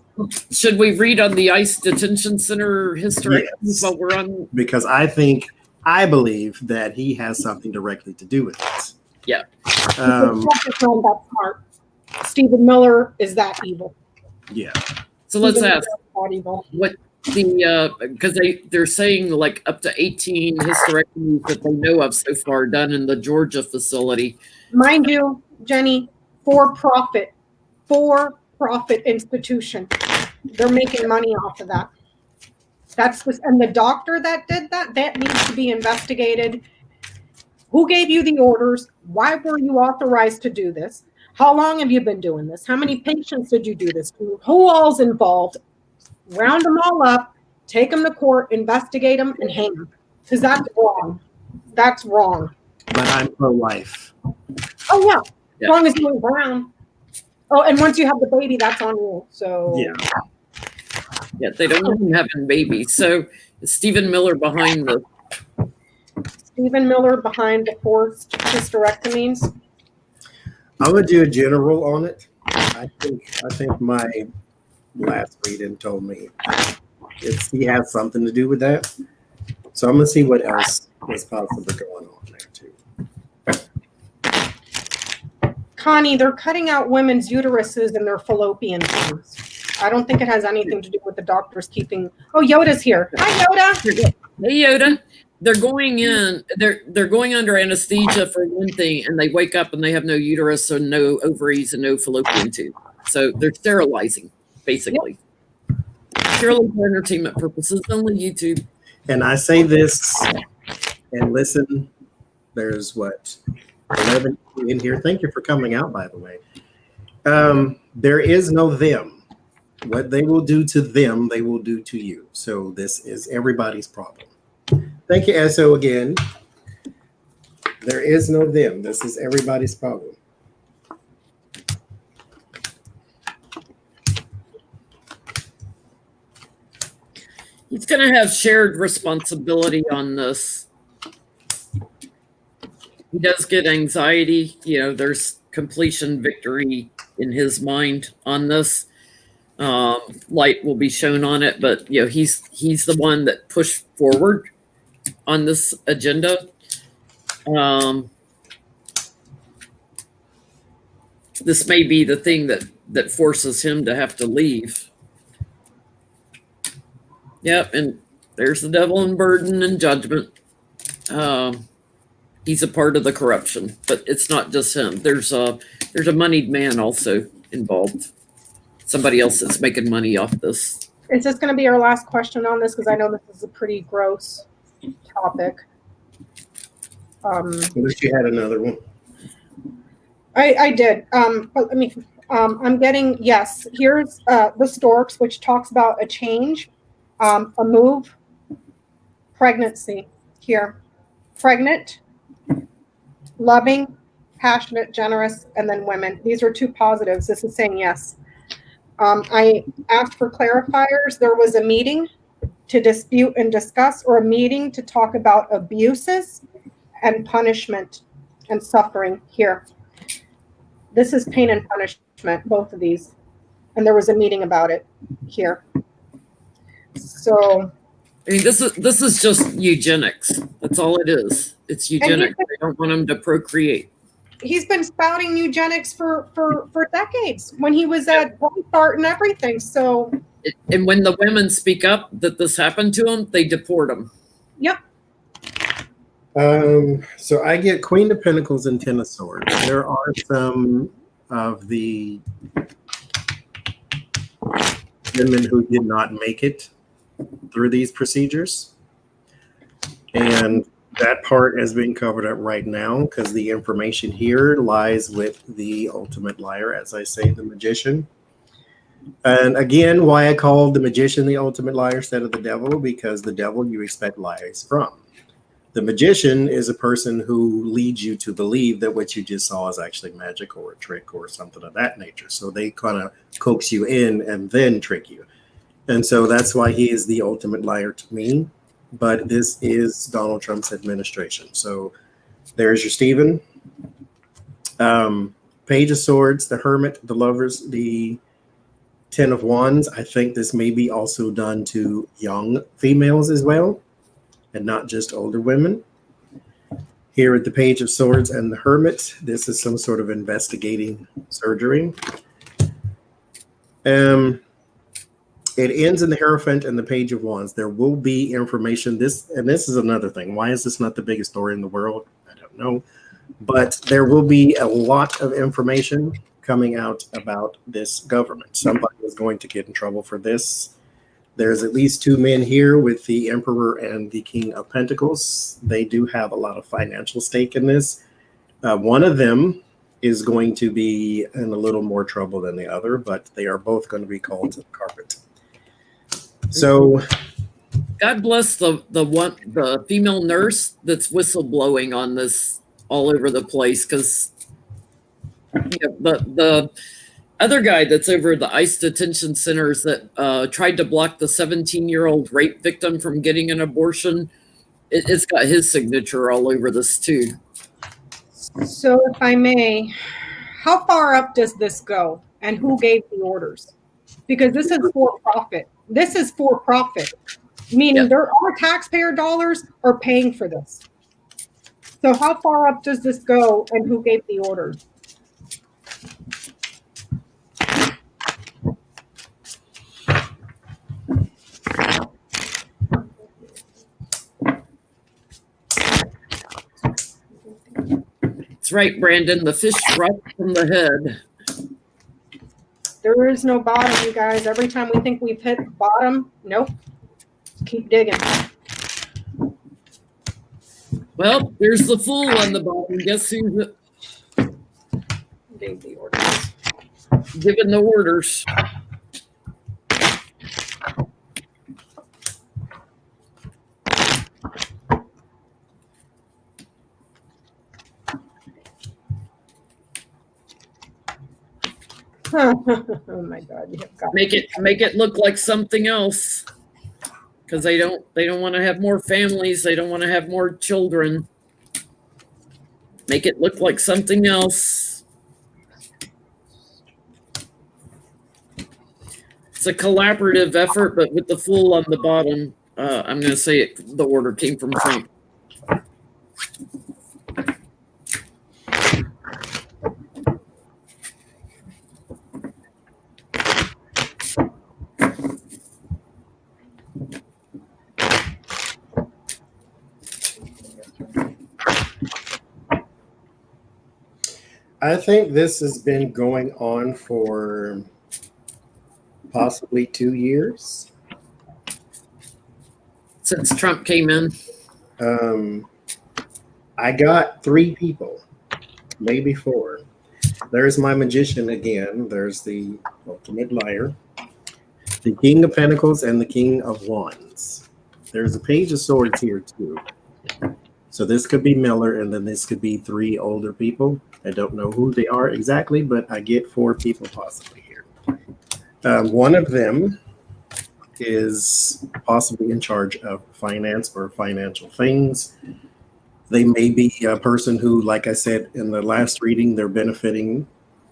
Should we read on the ICE detention center history while we're on?
Because I believe that he has something directly to do with this.
Yeah.
Trump is not that smart. Stephen Miller is that evil.
Yeah.
So let's ask
Evil.
what the because they're saying like up to 18 hysterectomies that they know of so far done in the Georgia facility.
Mind you, Jenny, for-profit institution. They're making money off of that. And the doctor that did that needs to be investigated. Who gave you the orders? Why were you authorized to do this? How long have you been doing this? How many patients did you do this to? Who all's involved? Round them all up, take them to court, investigate them, and hang them. Because that's wrong. That's wrong.
But I'm pro-life.
Oh, yeah. As long as you ain't brown. Oh, and once you have the baby, that's on you. So
Yeah, they don't want him having babies. So Stephen Miller behind the
forced hysterectomies.
I'm gonna do a general on it. I think my last reading told me he has something to do with that. So I'm gonna see what else is possibly going on there too.
Connie, they're cutting out women's uteruses and their fallopian tubes. I don't think it has anything to do with the doctors keeping. Oh, Yoda's here. Hi, Yoda.
Hey, Yoda. They're going in. They're going under anesthesia for one thing, and they wake up and they have no uterus or no ovaries and no fallopian tube. So they're sterilizing, basically. Yep. Purely for entertainment purposes, only YouTube.
And I say this, and listen. There's 11 in here. Thank you for coming out, by the way. There is no them. What they will do to them, they will do to you. So this is everybody's problem. Thank you, Esso, again. There is no them. This is everybody's problem.
He's going to have shared responsibility on this. He does get anxiety. There's completion victory in his mind on this. Light will be shown on it, but he's the one that pushed forward on this agenda. This may be the thing that forces him to have to leave. Yep, and there's the devil and burden and judgment. He's a part of the corruption, but it's not just him. There's a moneyed man also involved. Somebody else that's making money off this.
Is this going to be our last question on this? Because I know this is a pretty gross topic.
Unless you had another one.
I did. But I'm getting, yes, here's the Storks, which talks about a change, a move, pregnancy here. Pregnant, loving, passionate, generous, and then women. These are two positives. This is saying yes. I asked for clarifiers. There was a meeting to dispute and discuss, or a meeting to talk about abuses and punishment and suffering here. This is pain and punishment, both of these. And there was a meeting about it here. So
I mean, this is just eugenics. That's all it is. It's eugenics. They don't want them to procreate.
He's been spouting eugenics for decades when he was at Breitbart and everything. So,
and when the women speak up that this happened to them, they deport them.
Yep.
So I get Queen of Pentacles and Ten of Swords. There are some of the women who did not make it through these procedures, and that part is being covered up right now because the information here lies with the ultimate liar, as I say, the magician. And again, why I called the magician the ultimate liar instead of the devil, because the devil you expect lies from. The magician is a person who leads you to believe that what you just saw is actually magic or a trick or something of that nature. So they kind of coax you in and then trick you. And so that's why he is the ultimate liar to me. But this is Donald Trump's administration. So there's your Stephen. Page of Swords, the Hermit, the Lovers, the Ten of Wands. I think this may be also done to young females as well, and not just older women. Here at the Page of Swords and the Hermit, this is some sort of investigating surgery. It ends in the Hierophant and the Page of Wands. There will be information. This is another thing. Why is this not the biggest story in the world? I don't know. But there will be a lot of information coming out about this government. Somebody is going to get in trouble for this. There's at least two men here with the Emperor and the King of Pentacles. They do have a lot of financial stake in this. One of them is going to be in a little more trouble than the other, but they are both going to be called to the carpet. So,
God bless the female nurse that's whistleblowing on this all over the place, because the other guy that's over the ICE detention centers that tried to block the 17-year-old rape victim from getting an abortion, it's got his signature all over this too.
So if I may, how far up does this go, and who gave the orders? Because this is for profit. This is for profit, meaning there are taxpayer dollars are paying for this. So how far up does this go, and who gave the orders?
That's right, Brandon. The fish right from the head.
There is no bottom, you guys. Every time we think we've hit bottom, nope. Keep digging.
Well, there's the Fool on the bottom. Guess who's
Gave the orders.
giving the orders?
Oh my God! You have got
Make it look like something else. because they don't want to have more families. They don't want to have more children. Make it look like something else. It's a collaborative effort, but with the fool on the bottom, I'm going to say the order came from Trump.
I think this has been going on for possibly 2 years.
Since Trump came in.
I got 3 people, maybe 4. There's my magician again. There's the ultimate liar, the King of Pentacles, and the King of Wands. There's a Page of Swords here too. So this could be Miller, and then this could be 3 older people. I don't know who they are exactly, but I get 4 people possibly here. One of them is possibly in charge of finance or financial things. They may be a person who, like I said in the last reading, they're benefiting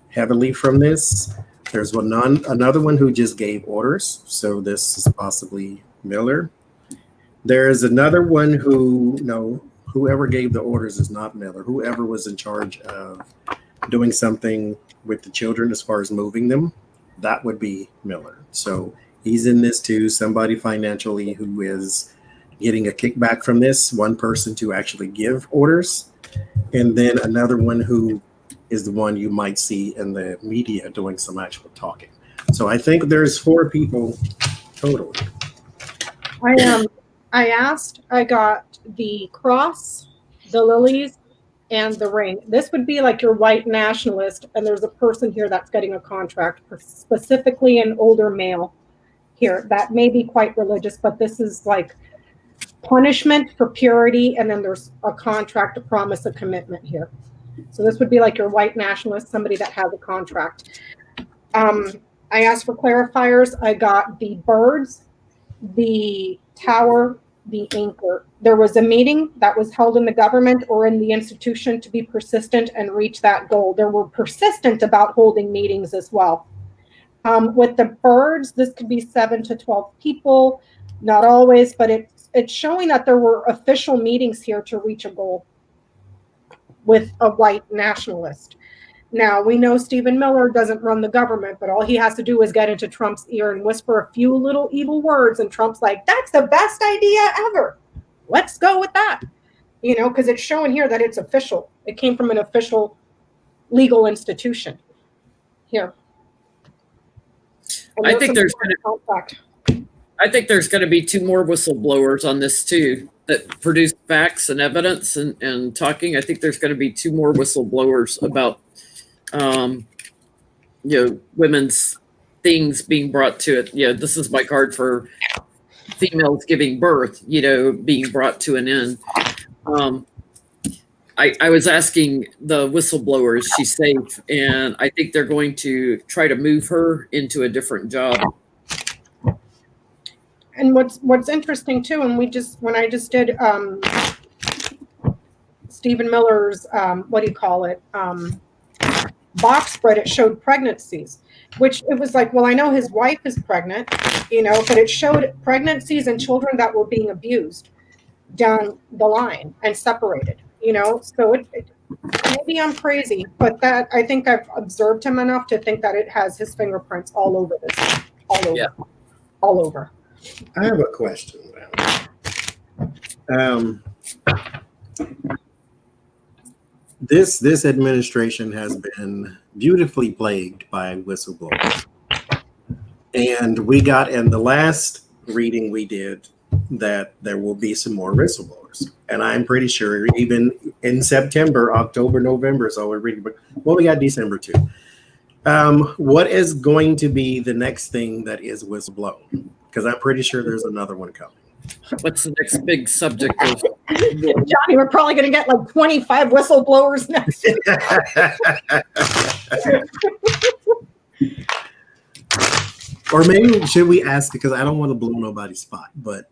heavily from this. There's another one who just gave orders. So this is possibly Miller. There's another one who, no, whoever gave the orders is not Miller. Whoever was in charge of doing something with the children as far as moving them, that would be Miller. So he's in this too. Somebody financially who is getting a kickback from this, one person to actually give orders, and then another one who is the one you might see in the media doing some actual talking. So I think there's 4 people total.
I got the cross, the lilies, and the ring. This would be like your white nationalist, and there's a person here that's getting a contract, specifically an older male here that may be quite religious, but this is like punishment for purity, and then there's a contract, a promise, a commitment here. So this would be like your white nationalist, somebody that has a contract. I asked for clarifiers. I got the birds, the tower, the anchor. There was a meeting that was held in the government or in the institution to be persistent and reach that goal. They were persistent about holding meetings as well. With the birds, this could be 7 to 12 people, not always, but it's showing that there were official meetings here to reach a goal with a white nationalist. Now, we know Stephen Miller doesn't run the government, but all he has to do is get into Trump's ear and whisper a few little evil words, and Trump's like, that's the best idea ever. Let's go with that. You know, because it's showing here that it's official. It came from an official legal institution here.
I think there's going to be 2 more whistleblowers on this too that produce facts and evidence and talking. I think there's going to be 2 more whistleblowers about women's things being brought to it. This is my card for females giving birth, being brought to an end. I was asking the whistleblowers, she's safe, and I think they're going to try to move her into a different job.
And what's interesting too, and when I just did Stephen Miller's box spread, it showed pregnancies, which it was like, well, I know his wife is pregnant, but it showed pregnancies and children that were being abused down the line and separated, so maybe I'm crazy, but that I think I've observed him enough to think that it has his fingerprints all over this, all over.
I have a question. This administration has been beautifully plagued by whistleblowers. And we got in the last reading we did that there will be some more whistleblowers. And I'm pretty sure even in September, October, November, so we're reading, well, we got December too. What is going to be the next thing that is whistleblown? Because I'm pretty sure there's another one coming.
What's the next big subject of?
Johnny, we're probably going to get like 25 whistleblowers next
Or maybe should we ask, because I don't want to blow nobody's spot, but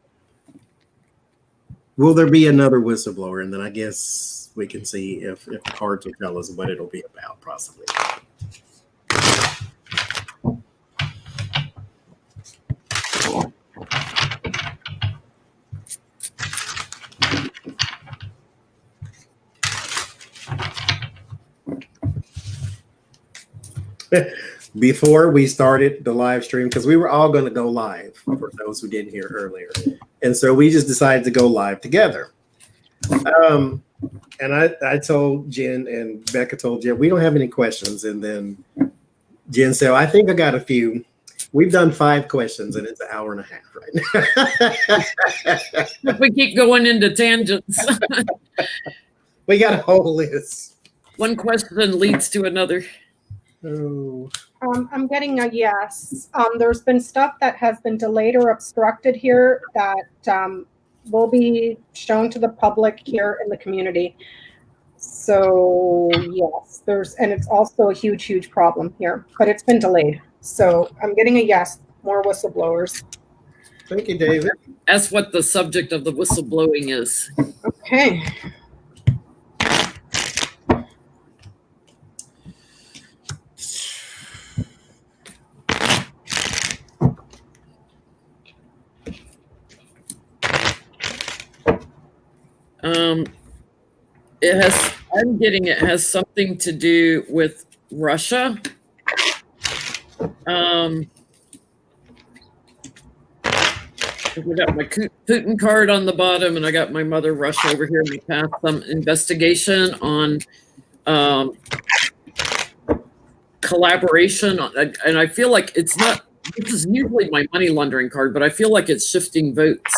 Will there be another whistleblower? And then I guess we can see if the cards will tell us what it'll be about, possibly. Before we started the live stream, because we were all going to go live for those who didn't hear earlier. And so we just decided to go live together. And I told Jen, and Becca told Jen, we don't have any questions. And then Jen said, I think I got a few. We've done 5 questions and it's an hour and a half right now.
If we keep going into tangents.
We got a whole list.
One question leads to another.
Oh.
I'm getting a yes. There's been stuff that has been delayed or obstructed here that will be shown to the public here in the community. So yes, and it's also a huge, huge problem here, but it's been delayed. So I'm getting a yes, more whistleblowers.
Thank you, David.
That's what the subject of the whistleblowing is.
Okay.
It has something to do with Russia. I got my Putin card on the bottom, and I got my Mother Russia over here. We passed some investigation on collaboration, and I feel like it's not. This is usually my money laundering card, but I feel like it's shifting votes.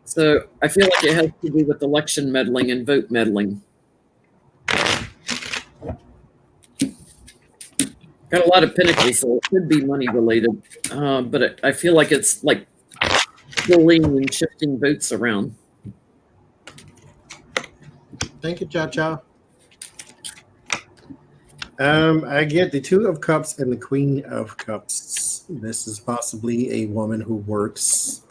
So I feel like it has to do with election meddling and vote meddling. Got a lot of pinnacles, so it could be money related. But I feel like it's like pulling and shifting votes around.
Thank you, Cha-Cha. I get the 2 of Cups and the Queen of Cups. This is possibly a woman who works.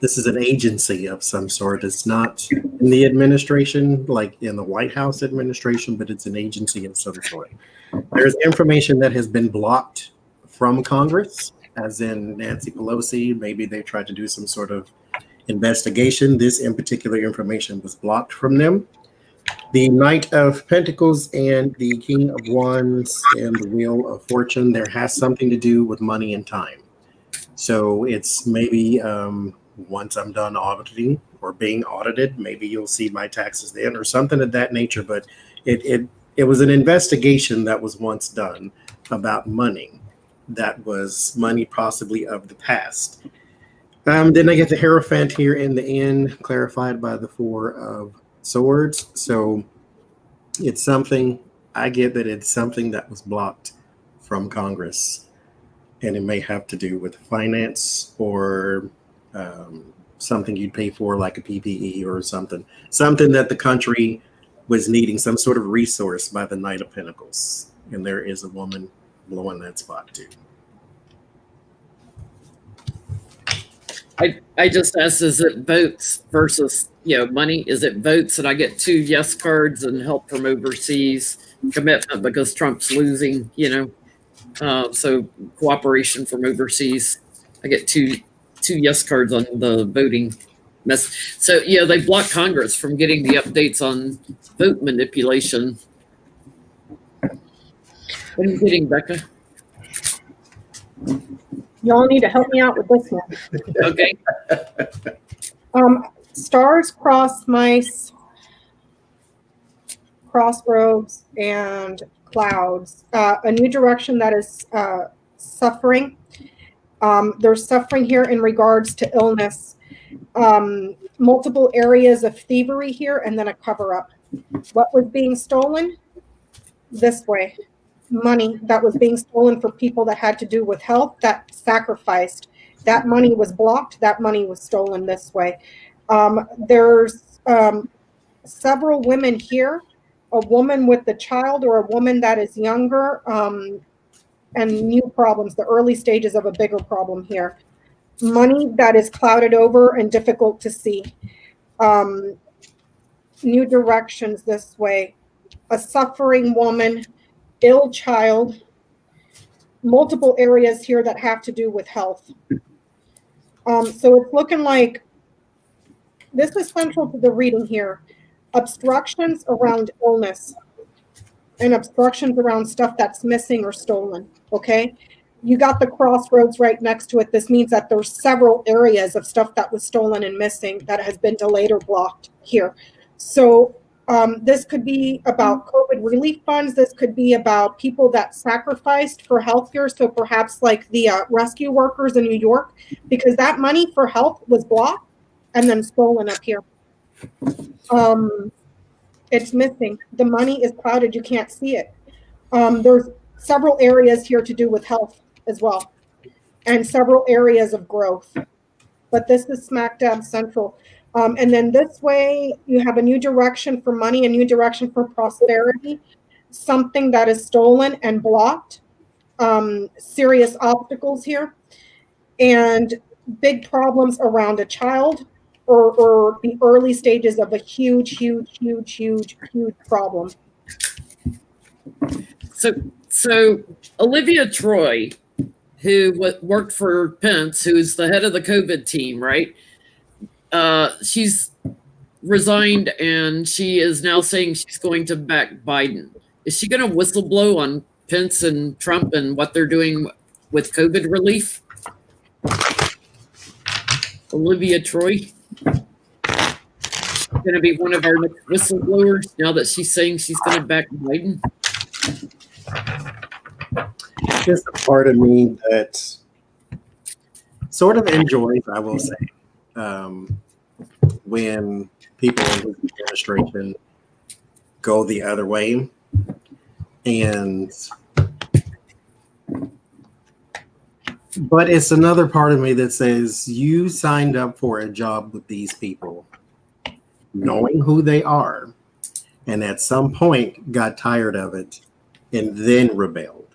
This is an agency of some sort. It's not in the administration, like in the White House administration, but it's an agency of some sort. There's information that has been blocked from Congress, as in Nancy Pelosi. Maybe they tried to do some sort of investigation. This in particular information was blocked from them. The Knight of Pentacles and the King of Wands and the Wheel of Fortune, there has something to do with money and time. So it's maybe once I'm done auditing or being audited, maybe you'll see my taxes then or something of that nature. But it was an investigation that was once done about money. That was money possibly of the past. Then I get the Hierophant here in the end, clarified by the 4 of Swords. So it's something, I get that it's something that was blocked from Congress, and it may have to do with finance or something you'd pay for, like a PPE or something that the country was needing, some sort of resource by the Knight of Pentacles. And there is a woman blowing that spot too.
I just asked, is it votes versus money? Is it votes and I get 2 yes cards and help from overseas, commitment because Trump's losing, so cooperation from overseas. I get two yes cards on the voting mess. So they blocked Congress from getting the updates on vote manipulation. What are you getting, Becca?
Y'all need to help me out with this one.
Okay.
Stars, cross mice, crossroads, and clouds. A new direction that is suffering. There's suffering here in regards to illness. Multiple areas of thievery here, and then a cover-up. What was being stolen? This way. Money that was being stolen for people that had to do with health, that sacrificed. That money was blocked. That money was stolen this way. There's several women here, a woman with the child or a woman that is younger, and new problems, the early stages of a bigger problem here. money that is clouded over and difficult to see. New directions this way. A suffering woman, ill child, multiple areas here that have to do with health. So it's looking like this is central to the reading here. Obstructions around illness and obstructions around stuff that's missing or stolen, okay? You got the crossroads right next to it. This means that there's several areas of stuff that was stolen and missing that has been delayed or blocked here. So this could be about COVID relief funds. This could be about people that sacrificed for healthcare. So perhaps like the rescue workers in New York, because that money for health was blocked and then stolen up here. It's missing. The money is clouded. You can't see it. There's several areas here to do with health as well, and several areas of growth. But this is smack dab central. And then this way, you have a new direction for money, a new direction for prosperity, something that is stolen and blocked, serious obstacles here, and big problems around a child or the early stages of a huge problem.
So Olivia Troy, who worked for Pence, who's the head of the COVID team, right? She's resigned and she is now saying she's going to back Biden. Is she going to whistleblow on Pence and Trump and what they're doing with COVID relief? Olivia Troy going to be one of our whistleblowers now that she's saying she's going to back Biden.
There's a part of me that sort of enjoys, I will say, when people in his administration go the other way. But it's another part of me that says you signed up for a job with these people, knowing who they are, and at some point got tired of it and then rebelled.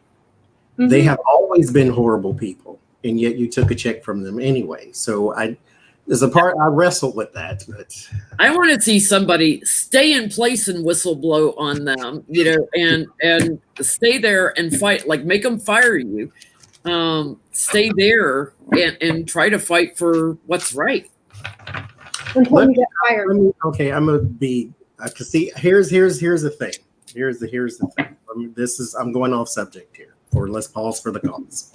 Mm-hmm. They have always been horrible people, and yet you took a check from them anyway. So there's a part I wrestle with that. But
I want to see somebody stay in place and whistleblow on them, and stay there and fight, like make them fire you. Stay there and try to fight for what's right.
Until you get fired.
Okay, I'm gonna be. See, here's the thing. Here's the thing. I'm going off subject here, or let's pause for the cause.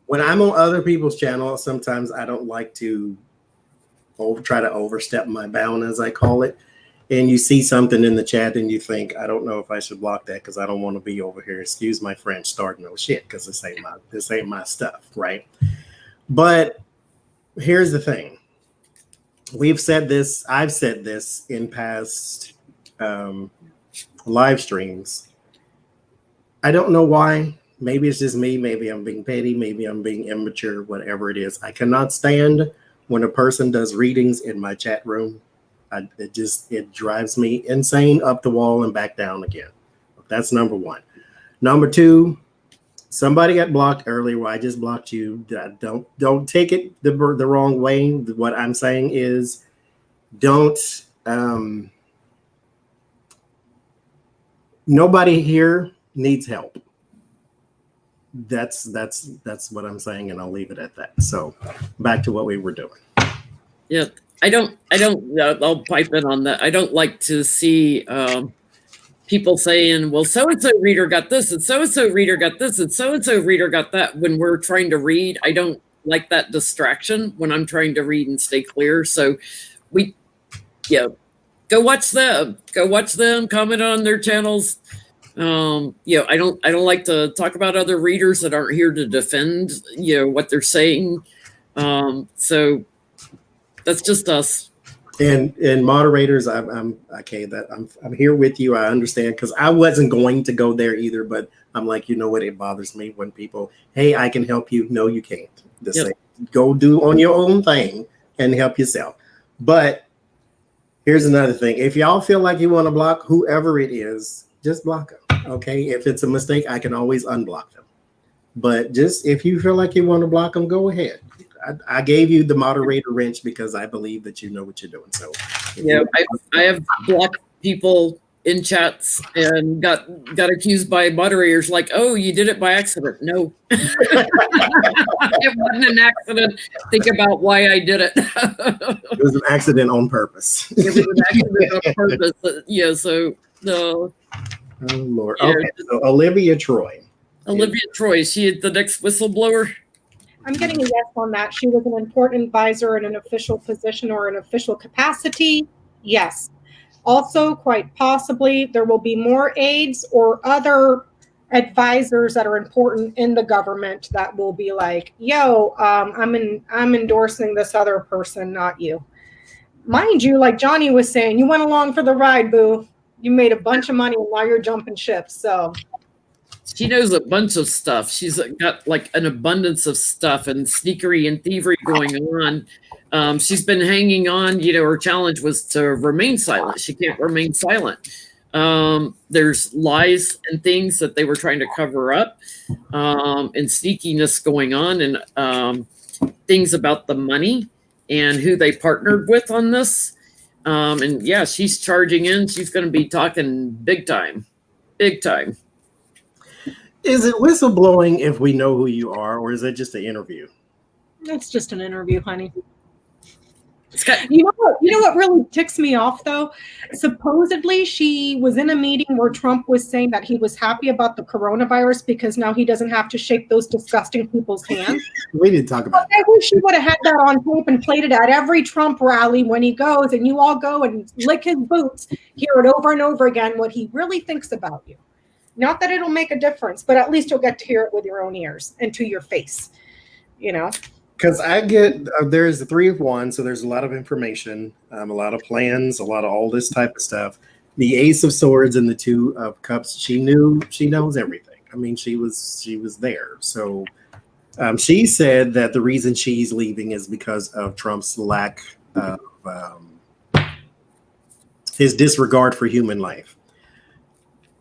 When I'm on other people's channels, sometimes I don't like to try to overstep my bound, as I call it. And you see something in the chat and you think, I don't know if I should block that because I don't want to be over here, excuse my French, starting no shit because this ain't my stuff, right? But here's the thing. I've said this in past live streams. I don't know why. Maybe it's just me. Maybe I'm being petty. Maybe I'm being immature, whatever it is. I cannot stand when a person does readings in my chat room. It drives me insane, up the wall and back down again. That's number one. Number two, somebody got blocked earlier. Well, I just blocked you. Don't take it the wrong way. What I'm saying is, don't. Nobody here needs help. That's what I'm saying, and I'll leave it at that. So, back to what we were doing.
Yeah. I'll pipe in on that. I don't like to see people saying, well, so-and-so reader got this, and so-and-so reader got this, and so-and-so reader got that when we're trying to read. I don't like that distraction when I'm trying to read and stay clear. So go watch them, comment on their channels. I don't like to talk about other readers that aren't here to defend, what they're saying. So that's just us.
And moderators, I'm okay. I'm here with you. I understand, because I wasn't going to go there either, but I'm like, you know what? It bothers me when people, hey, I can help you. No, you can't. Go do on your own thing and help yourself. But here's another thing. If y'all feel like you want to block whoever it is, just block them. Okay. If it's a mistake, I can always unblock them. But just if you feel like you want to block them, go ahead. I gave you the moderator wrench because I believe that you know what you're doing. So
Yeah, I have blocked people in chats and got accused by moderators like, oh, you did it by accident. No. It wasn't an accident. Think about why I did it.
It was an accident on purpose.
It was an accident on purpose. Yeah, so no.
Oh Lord.
Yeah.
Okay, so Olivia Troy.
Olivia Troy, she is the next whistleblower.
I'm getting a yes on that. She was an important advisor in an official position or an official capacity. Yes. Also, quite possibly, there will be more aides or other advisors that are important in the government that will be like, yo, I'm endorsing this other person, not you. Mind you, like Johnny was saying, you went along for the ride, boo. You made a bunch of money and now you're jumping ships. So
she knows a bunch of stuff. She's got like an abundance of stuff and sneakery and thievery going on. She's been hanging on, her challenge was to remain silent. She can't remain silent. There's lies and things that they were trying to cover up, and sneakiness going on, and things about the money and who they partnered with on this. And yeah, she's charging in. She's going to be talking big time. Big time.
Is it whistleblowing if we know who you are, or is it just an interview?
It's just an interview, honey.
You know what really ticks me off though? Supposedly she was in a meeting where Trump was saying that he was happy about the coronavirus because now he doesn't have to shake those disgusting people's hands.
We didn't talk about
I wish he would have had that on tape and played it at every Trump rally when he goes, and you all go and lick his boots, hear it over and over again, what he really thinks about you. Not that it'll make a difference, but at least you'll get to hear it with your own ears and to your face,
Because I get, there's the 3 of Wands, so there's a lot of information, a lot of plans, a lot of all this type of stuff. The Ace of Swords and the 2 of Cups, she knows everything. I mean, she was there. So she said that the reason she's leaving is because of Trump's lack of his disregard for human life.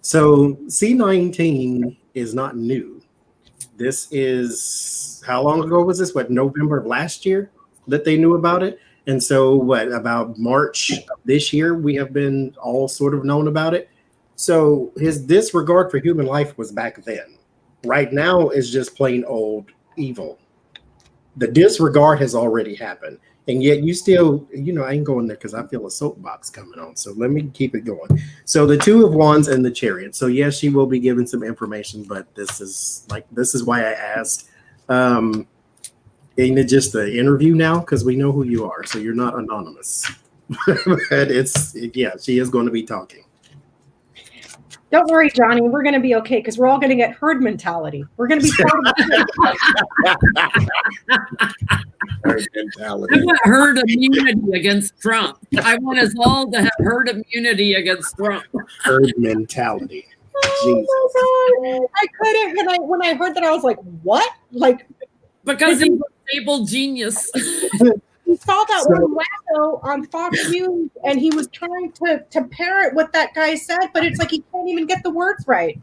So C-19 is not new. This is, how long ago was this? November of last year that they knew about it? And so about March of this year, we have been all sort of known about it. So his disregard for human life was back then. Right now is just plain old evil. The disregard has already happened. And yet you still, I ain't going there because I feel a soapbox coming on. So let me keep it going. So the 2 of Wands and the Chariot. So yes, she will be given some information, but this is why I asked. Ain't it just an interview now? Because we know who you are. So you're not anonymous. But she is going to be talking.
Don't worry, Johnny. We're going to be okay because we're all going to get herd mentality. We're going to be part of
Herd mentality.
I want herd immunity against Trump. I want us all to have herd immunity against Trump.
Herd mentality. Jesus.
Oh, I couldn't. When I heard that, I was like, what? Like,
because he's a stable genius.
He saw that one wacko on Fox News, and he was trying to parrot what that guy said, but it's like he can't even get the words right.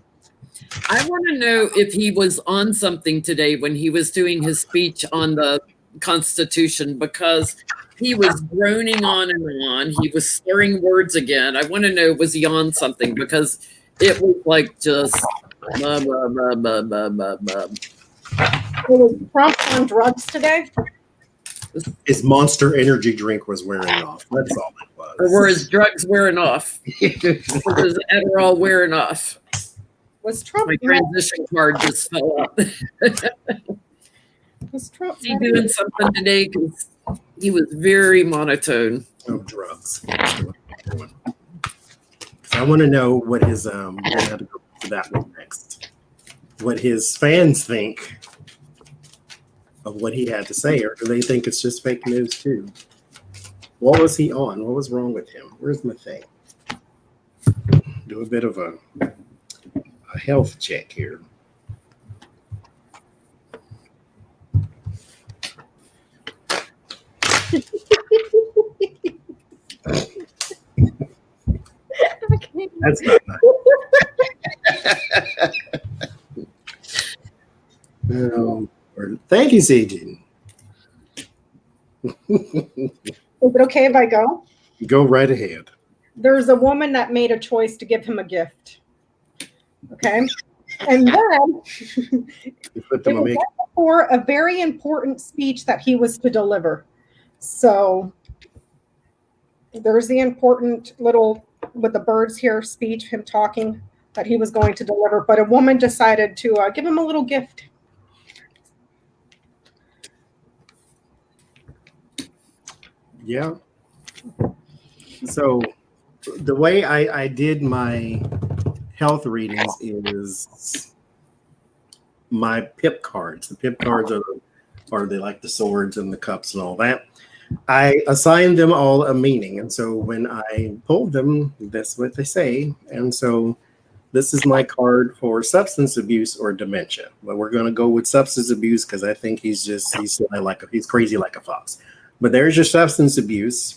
I want to know if he was on something today when he was doing his speech on the Constitution, because he was droning on and on. He was slurring words again. I want to know, was he on something? Because it was like just blah, blah, blah, blah, blah, blah, blah.
Was Trump on drugs today?
His Monster energy drink was wearing off. That's all it was.
Or were his drugs wearing off? Or was Adderall wearing off?
Was Trump?
My transition card just fell out.
Was Trump?
He doing something today? Because he was very monotone.
Oh, drugs. I want to know what his we're gonna have to go to that one next. What his fans think of what he had to say, or do they think it's just fake news too? What was he on? What was wrong with him? Where's my thing? Do a bit of a health check here. That's not nice. Oh, thank you, CG.
Is it okay if I go?
Go right ahead.
There's a woman that made a choice to give him a gift. Okay. And then it was right before a very important speech that he was to deliver. So there's the important little with the birds here speech, him talking that he was going to deliver. But a woman decided to give him a little gift.
Yeah. So the way I did my health readings is my PIP cards. The PIP cards are they like the swords and the cups and all that. I assigned them all a meaning. And so when I pulled them, that's what they say. And so this is my card for substance abuse or dementia. But we're going to go with substance abuse because I think he's crazy like a fox. But there's your substance abuse.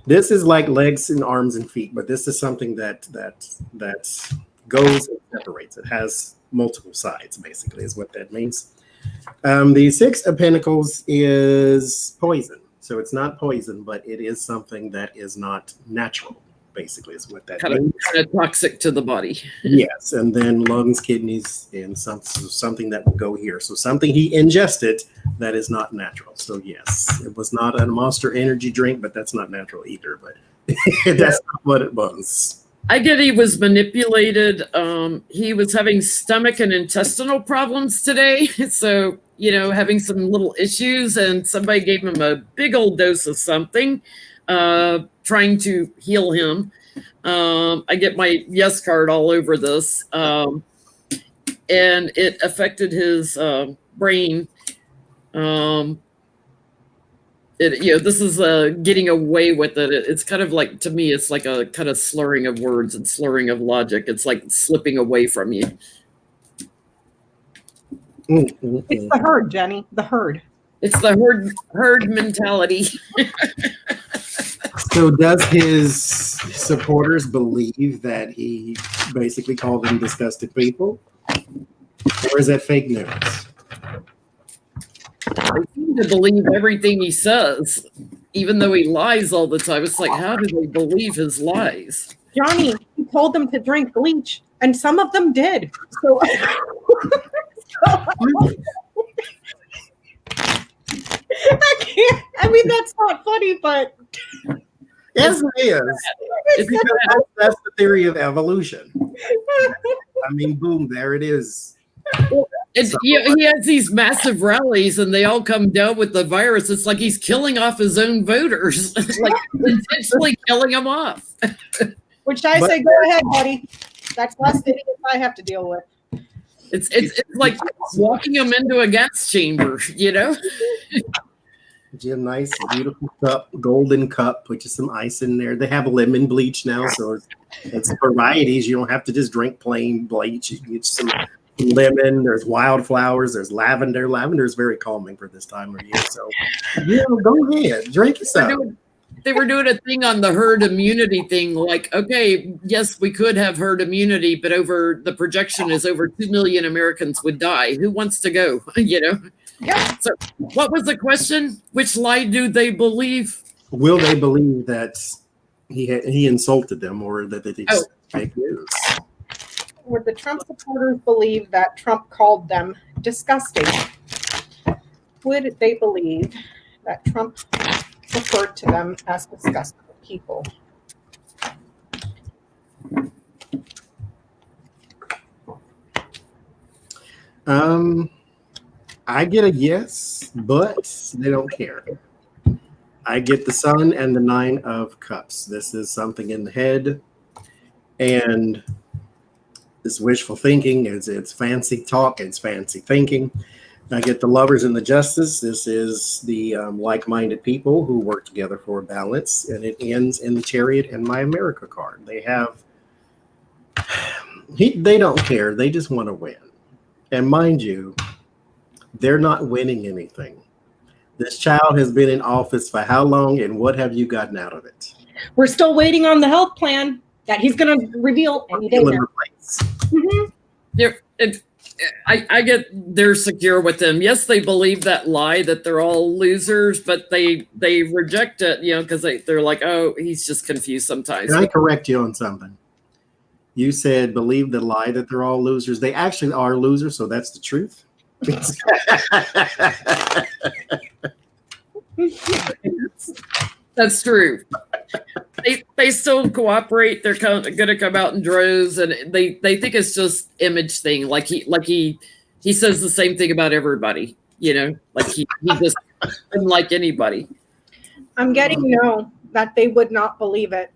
This is like legs and arms and feet, but this is something that goes and separates. It has multiple sides, basically, is what that means. The Six of Pentacles is poison. So it's not poison, but it is something that is not natural, basically, is what that means.
Kind of toxic to the body.
Yes, and then lungs, kidneys, and something that will go here. So something he ingested that is not natural. So yes, it was not a Monster Energy drink, but that's not natural either. But that's not what it was.
I get he was manipulated. He was having stomach and intestinal problems today. So, having some little issues, and somebody gave him a big old dose of something, trying to heal him. I get my yes card all over this. And it affected his brain. This is getting away with it. It's kind of like, to me, it's like a kind of slurring of words and slurring of logic. It's like slipping away from you.
It's the herd, Jenny. The herd.
It's the herd mentality.
So does his supporters believe that he basically called them disgusting people? Or is that fake news?
I seem to believe everything he says, even though he lies all the time. It's like, how do they believe his lies?
Johnny, he told them to drink bleach, and some of them did. So, that's not funny, but
yes, it is. That's the theory of evolution. I mean, boom, there it is.
He has these massive rallies, and they all come down with the virus. It's like he's killing off his own voters, like intentionally killing them off.
Which I say, go ahead, buddy. That's less idiots I have to deal with.
It's like walking them into a gas chamber,
A nice, beautiful cup, golden cup. Put some ice in there. They have lemon bleach now, so it's varieties. You don't have to just drink plain bleach. You can get some lemon. There's wildflowers. There's lavender. Lavender is very calming for this time of year. So, go ahead, drink yourself.
They were doing a thing on the herd immunity thing. Like, okay, yes, we could have herd immunity, but the projection is over 2 million Americans would die. Who wants to go?
Yeah.
So what was the question? Which lie do they believe?
Will they believe that he insulted them, or that they just fake news?
Would the Trump supporters believe that Trump called them disgusting? Would they believe that Trump referred to them as disgusting people?
I get a yes, but they don't care. I get the Sun and the Nine of Cups. This is something in the head, and it's wishful thinking. It's fancy talk. It's fancy thinking. I get the Lovers and the Justice. This is the like-minded people who work together for a balance, and it ends in the Chariot and My America card. They don't care. They just want to win. And mind you, they're not winning anything. This child has been in office for how long, and what have you gotten out of it?
We're still waiting on the health plan that he's going to reveal any day now.
Mm-hmm. I get they're secure with them. Yes, they believe that lie that they're all losers, but they reject it, because they're like, oh, he's just confused sometimes.
Can I correct you on something? You said believe the lie that they're all losers. They actually are losers, so that's the truth.
That's true. They still cooperate. They're going to come out in droves, and they think it's just image thing. Like he says the same thing about everybody. Like he just doesn't like anybody.
I'm getting that they would not believe it.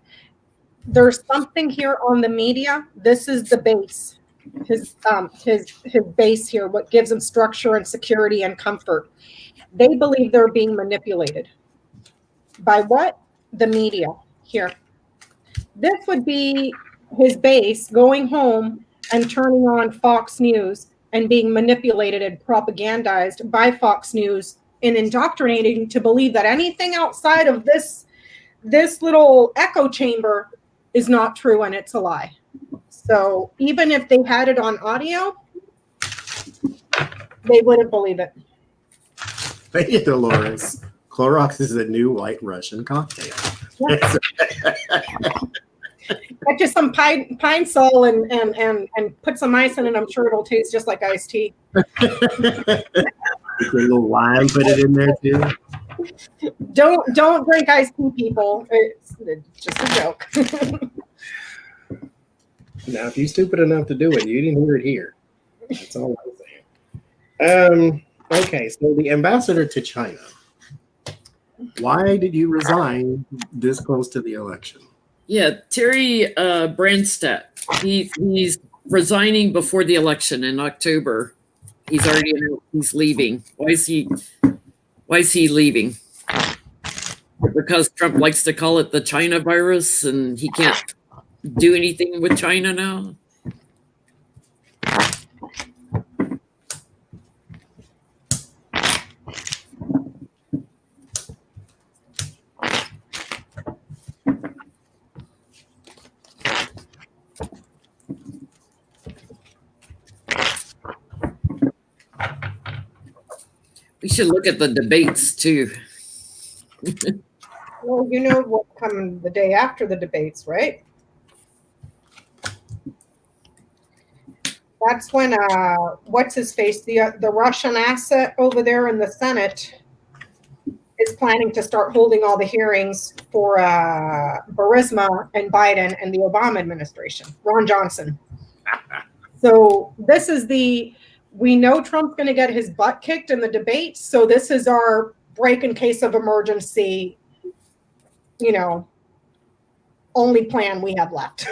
There's something here on the media. This is the base. His base here, what gives them structure and security and comfort. They believe they're being manipulated. By what? The media here. This would be his base going home and turning on Fox News and being manipulated and propagandized by Fox News and indoctrinating to believe that anything outside of this little echo chamber is not true and it's a lie. So even if they had it on audio, they wouldn't believe it.
Thank you, Dolores. Clorox is a new white Russian cocktail.
Yeah. Get you some pine sol and put some ice in it. I'm sure it'll taste just like iced tea.
Put a little lime, put it in there too.
Don't drink iced tea, people. It's just a joke.
Now, if you're stupid enough to do it, you didn't hear it here. That's all I'm saying. Okay, so the ambassador to China. Why did you resign this close to the election?
Yeah, Terry Branstad. He's resigning before the election in October. He's leaving. Why is he leaving? Because Trump likes to call it the China virus, and he can't do anything with China now. We should look at the debates too.
Well, you know what comes the day after the debates, right? That's when what's his face, the Russian asset over there in the Senate is planning to start holding all the hearings for Burisma and Biden and the Obama administration, Ron Johnson. So this is we know Trump's going to get his butt kicked in the debates. So this is our break in case of emergency, only plan we have left.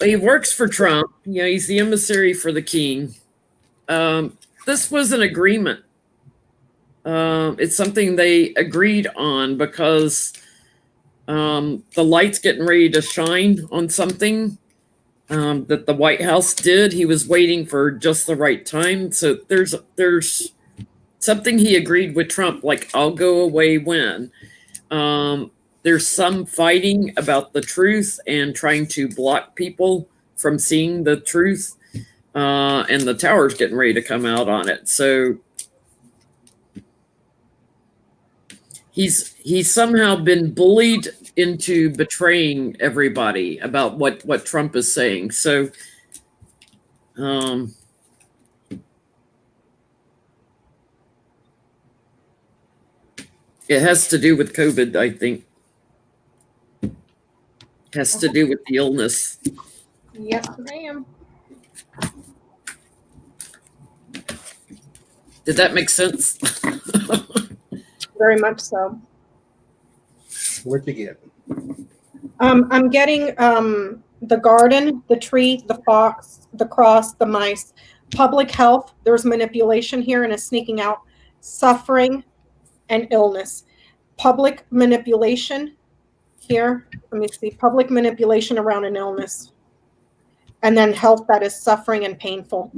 He works for Trump. He's the emissary for the king. This was an agreement. It's something they agreed on because the light's getting ready to shine on something that the White House did. He was waiting for just the right time. So there's something he agreed with Trump, like, I'll go away when. There's some fighting about the truth and trying to block people from seeing the truth. And the tower's getting ready to come out on it. So he's somehow been bullied into betraying everybody about what Trump is saying. So it has to do with COVID, I think. Has to do with the illness.
Yes, ma'am.
Did that make sense?
Very much so.
What'd you get?
I'm getting the garden, the tree, the fox, the cross, the mice, public health. There's manipulation here and it's sneaking out. Suffering and illness. Public manipulation, Here, let me see, public manipulation around an illness. And then health that is suffering and painful.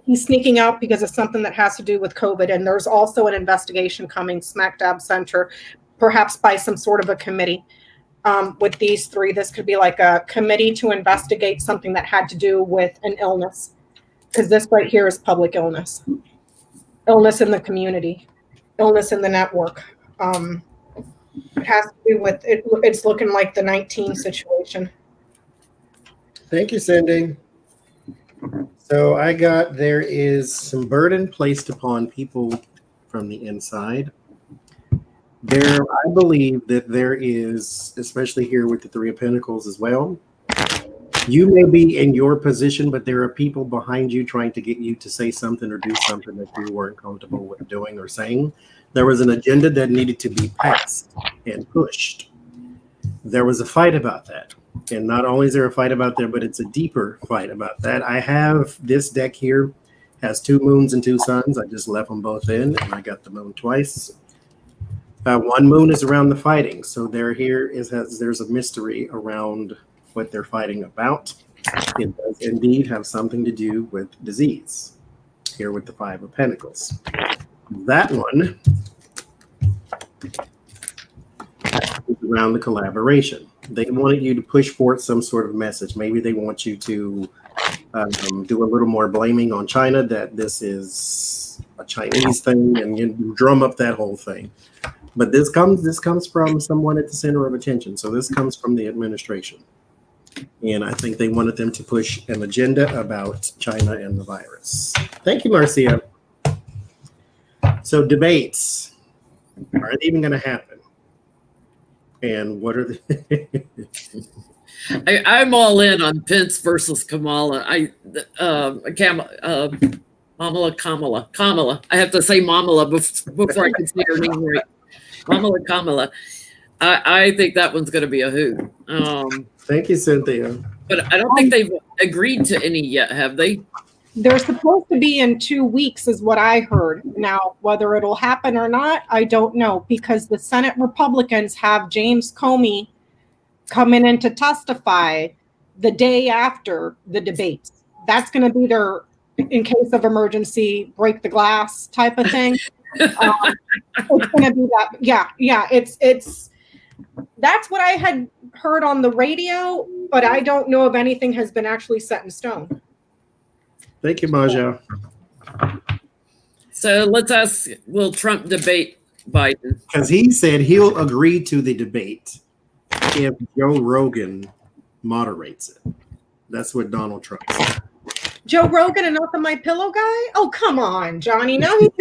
He's sneaking out because of something that has to do with COVID. And there's also an investigation coming smack dab center, perhaps by some sort of a committee. With these three, this could be like a committee to investigate something that had to do with an illness. Because this right here is public illness. Illness in the community. Illness in the network. It has to do with, it's looking like the 19 situation.
Thank you, Cindy. So I got, there is some burden placed upon people from the inside. There, I believe that there is, especially here with the Three of Pentacles as well, you may be in your position, but there are people behind you trying to get you to say something or do something that you weren't comfortable with doing or saying. There was an agenda that needed to be passed and pushed. There was a fight about that. And not only is there a fight about that, but it's a deeper fight about that. I have this deck here, has 2 moons and 2 suns. I just left them both in, and I got the moon twice. 1 moon is around the fighting. So there's a mystery around what they're fighting about. It does indeed have something to do with disease, here with the 5 of Pentacles. That one is around the collaboration. They wanted you to push forth some sort of message. Maybe they want you to do a little more blaming on China, that this is a Chinese thing, and you drum up that whole thing. But this comes from someone at the center of attention. So this comes from the administration. And I think they wanted them to push an agenda about China and the virus. Thank you, Marcia. So debates, are they even going to happen? And what are the...
I'm all in on Pence versus Kamala. Kamala. I have to say Mamala before I can say her name right. Kamala. I think that one's going to be a hoot.
Thank you, Cynthia.
But I don't think they've agreed to any yet, have they?
They're supposed to be in 2 weeks is what I heard. Now, whether it'll happen or not, I don't know, because the Senate Republicans have James Comey coming in to testify the day after the debates. That's going to be their, in case of emergency, break the glass type of thing. It's going to be that. Yeah. It's that's what I had heard on the radio, but I don't know if anything has been actually set in stone.
Thank you, Maja.
So let's ask, will Trump debate Biden?
Because he said he'll agree to the debate if Joe Rogan moderates it. That's what Donald Trump said.
Joe Rogan and Nothing My Pillow guy? Oh, come on, Johnny. Now he's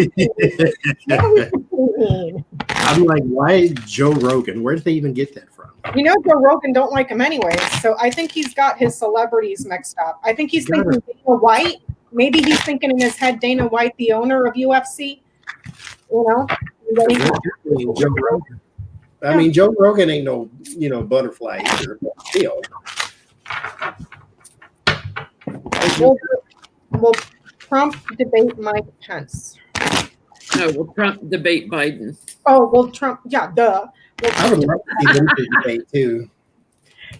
I'm like, why Joe Rogan? Where did they even get that from?
You know, Joe Rogan don't like him anyway. So I think he's got his celebrities mixed up. I think he's thinking Dana White. Maybe he's thinking in his head Dana White, the owner of UFC. You know?
Joe Rogan. I mean, Joe Rogan ain't no, butterfly either, but still.
Will Trump debate Mike Pence?
No, will Trump debate Biden?
Oh, will Trump? Yeah, duh.
I would love to see them debate too.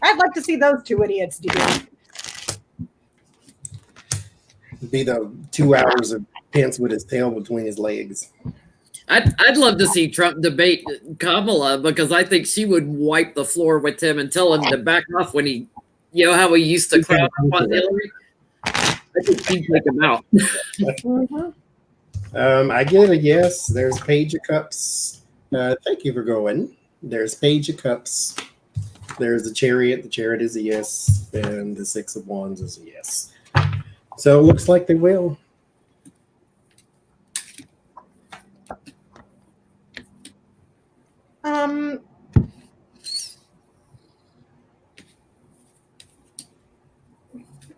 I'd like to see those 2 idiots debate.
Be the 2 hours of Pence with his tail between his legs.
I'd love to see Trump debate Kamala, because I think she would wipe the floor with him and tell him to back off when he, how he used to crowd up on Hillary. I think she'd take him out.
I get a yes. There's Page of Cups. Thank you for going. There's Page of Cups. There's the Chariot. The Chariot is a yes. And the 6 of Wands is a yes. So it looks like they will.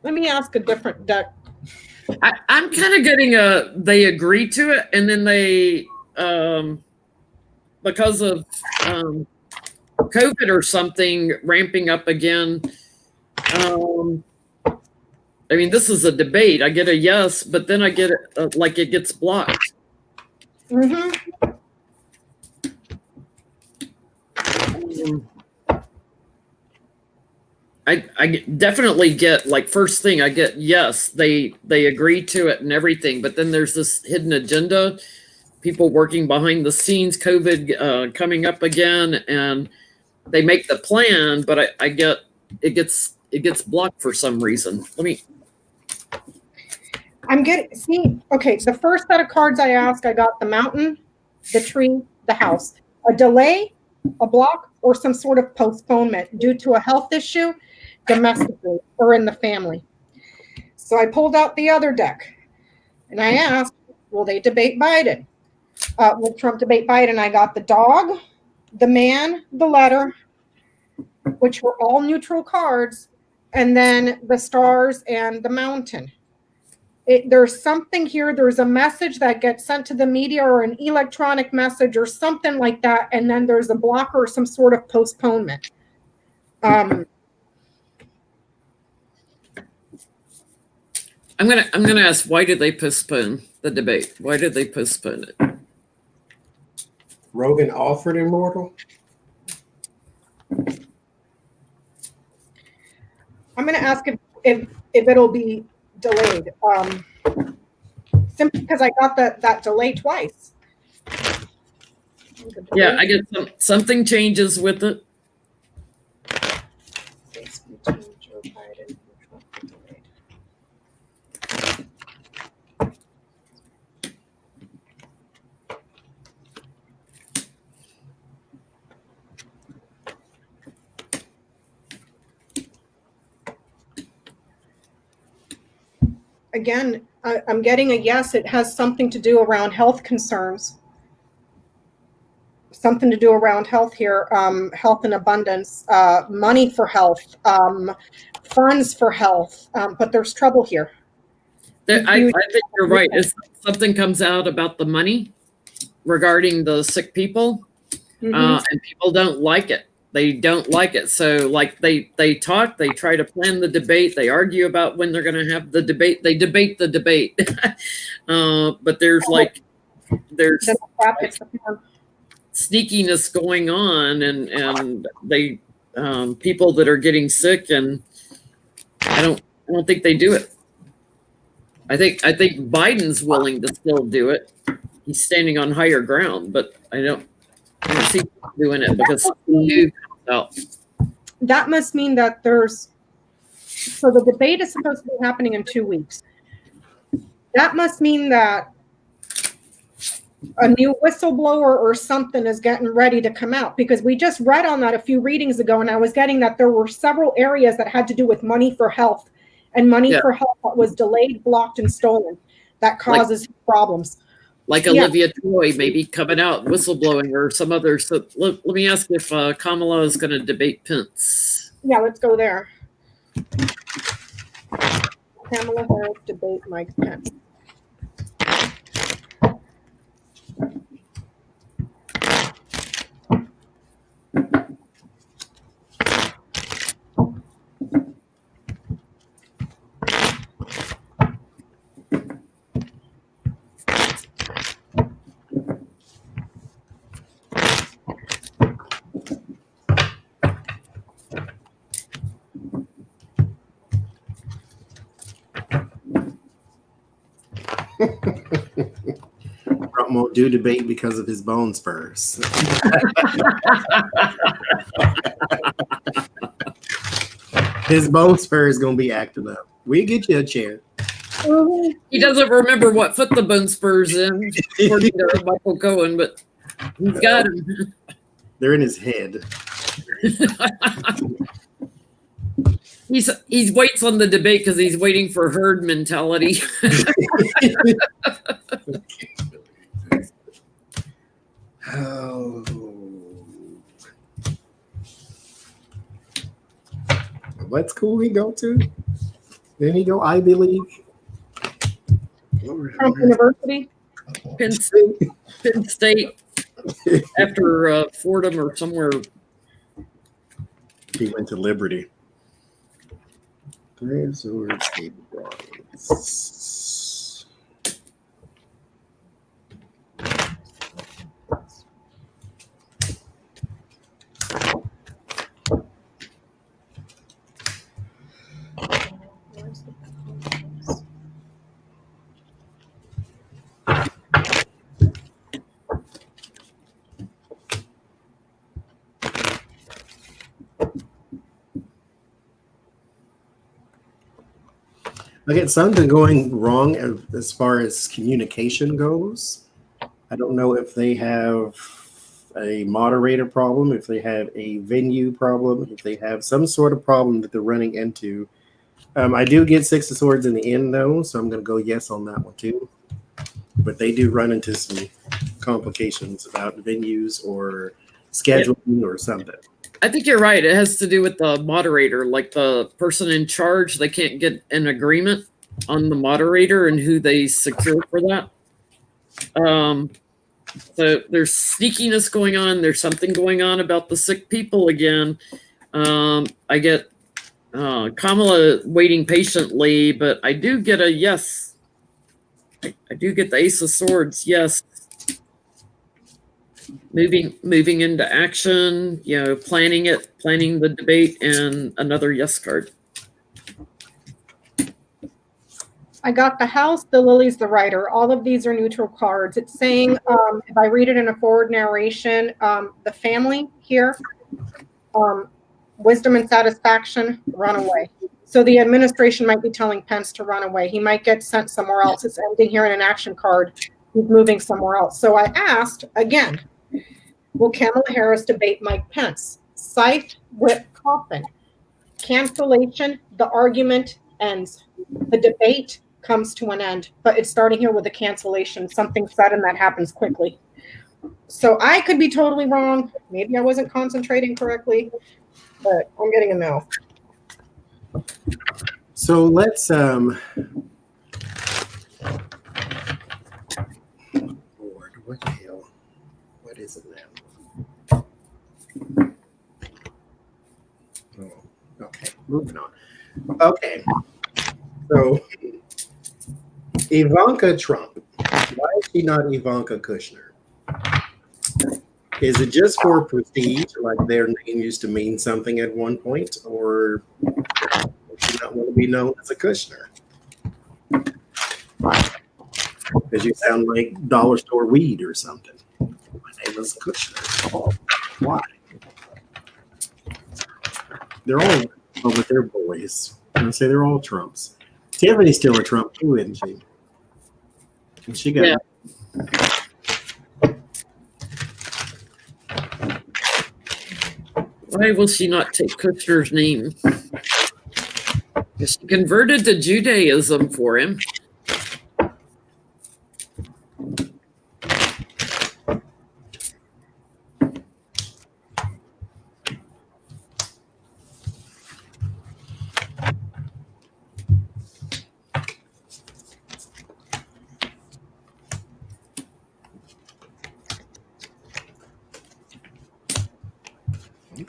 Let me ask a different deck.
I'm kind of getting they agree to it, and then they, because of COVID or something ramping up again. I mean, this is a debate. I get a yes, but then I get it like it gets blocked. I definitely get, like, first thing I get, yes, they agree to it and everything, but then there's this hidden agenda, people working behind the scenes, COVID coming up again, and they make the plan, but I get it gets blocked for some reason.
Okay, the first set of cards I asked, I got the mountain, the tree, the house. A delay, a block, or some sort of postponement due to a health issue, domestically or in the family. So I pulled out the other deck and I asked, will they debate Biden? Will Trump debate Biden? I got the dog, the man, the letter, which were all neutral cards, and then the stars and the mountain. There's something here. There's a message that gets sent to the media or an electronic message or something like that, and then there's a blocker or some sort of postponement.
I'm gonna ask, why did they postpone the debate? Why did they postpone it?
Rogan offered immortal.
I'm going to ask if it'll be delayed. Simply because I got that delay twice.
Yeah, I guess something changes with it.
Again, I'm getting a yes. It has something to do around health concerns. Something to do around health here, health and abundance, money for health, funds for health, but there's trouble here.
I think you're right. If something comes out about the money regarding the sick people, and people don't like it. They don't like it. So, like, they talk, they try to plan the debate, they argue about when they're going to have the debate, they debate the debate. But there's sneakiness going on, and they people that are getting sick, and I don't think they do it. I think Biden's willing to still do it. He's standing on higher ground, but I don't see him doing it because new comes out.
That must mean that so the debate is supposed to be happening in 2 weeks. That must mean that a new whistleblower or something is getting ready to come out, because we just read on that a few readings ago, and I was getting that there were several areas that had to do with money for health, and money for health that was delayed, blocked, and stolen. That causes problems.
Like Olivia Troy maybe coming out whistleblowing or some other. So let me ask if Kamala is going to debate Pence.
Yeah, let's go there. Kamala Harris debate Mike Pence.
Trump won't do debate because of his bone spurs. His bone spur is going to be acting up. We get you a chair.
He doesn't remember what foot the bone spurs in, according to Michael Cohen, but he's got them.
They're in his head.
He waits on the debate because he's waiting for herd mentality.
Oh. What school he go to? Didn't he go Ivy League?
Trump University?
Penn State. After Fordham or somewhere.
He went to Liberty. Resort Bronx. I get something going wrong as far as communication goes. I don't know if they have a moderator problem, if they have a venue problem, if they have some sort of problem that they're running into. I do get Six of Swords in the end, though, so I'm going to go yes on that one, too. But they do run into some complications about venues or scheduling or something.
I think you're right. It has to do with the moderator, like the person in charge. They can't get an agreement on the moderator and who they secure for that. So there's sneakiness going on. There's something going on about the sick people again. I get Kamala waiting patiently, but I do get a yes. I do get the Ace of Swords. Yes. Moving into action, planning the debate, and another yes card.
I got the house, the lilies, the writer. All of these are neutral cards. It's saying, if I read it in a forward narration, the family here, wisdom and satisfaction, run away. So the administration might be telling Pence to run away. He might get sent somewhere else. It's ending here in an action card. He's moving somewhere else. So I asked again, will Kamala Harris debate Mike Pence? Scythe, whip, coffin. Cancellation, the argument ends. The debate comes to an end, but it's starting here with a cancellation, something sudden that happens quickly. So I could be totally wrong. Maybe I wasn't concentrating correctly, but I'm getting a no.
So let's Lord, what the hell? What is it now? Oh, okay, moving on. Okay. So Ivanka Trump. Why is she not Ivanka Kushner? Is it just for prestige, like their name used to mean something at one point, or does she not want to be known as a Kushner? Because you sound like dollar store weed or something. My name is Kushner. Why? They're all, but they're boys. I say they're all Trumps. Tiffany's still a Trump too, isn't she? And she got.
Yeah. Why will she not take Kushner's name? She converted to Judaism for him.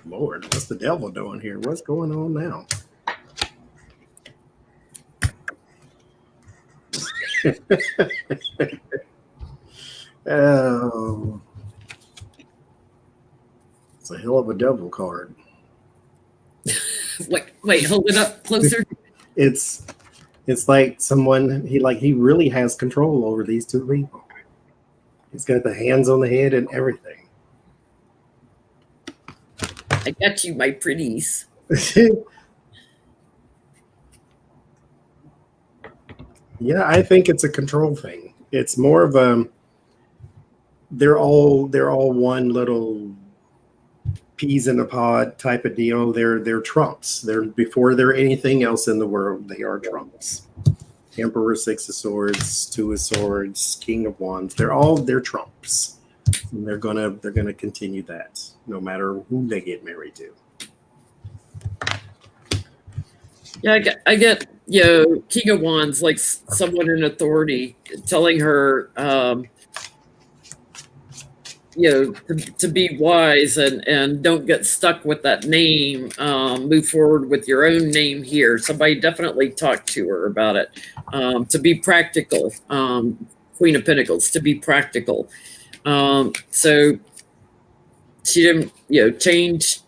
Lord, what's the devil doing here? What's going on now? Oh, it's a hell of a devil card.
Wait, hold it up closer.
It's like someone he really has control over these two people. He's got the hands on the head and everything.
I got you, my pretties.
Yeah, I think it's a control thing. It's more of a they're all one little peas in a pod type of deal. They're Trumps. Before they're anything else in the world, they are Trumps. Emperor, Six of Swords, Two of Swords, King of Wands. They're Trumps. And they're gonna continue that no matter who they get married to.
Yeah, I get King of Wands, like someone in authority telling her, to be wise and don't get stuck with that name. Move forward with your own name here. Somebody definitely talked to her about it. To be practical. Queen of Pentacles, to be practical. So she didn't,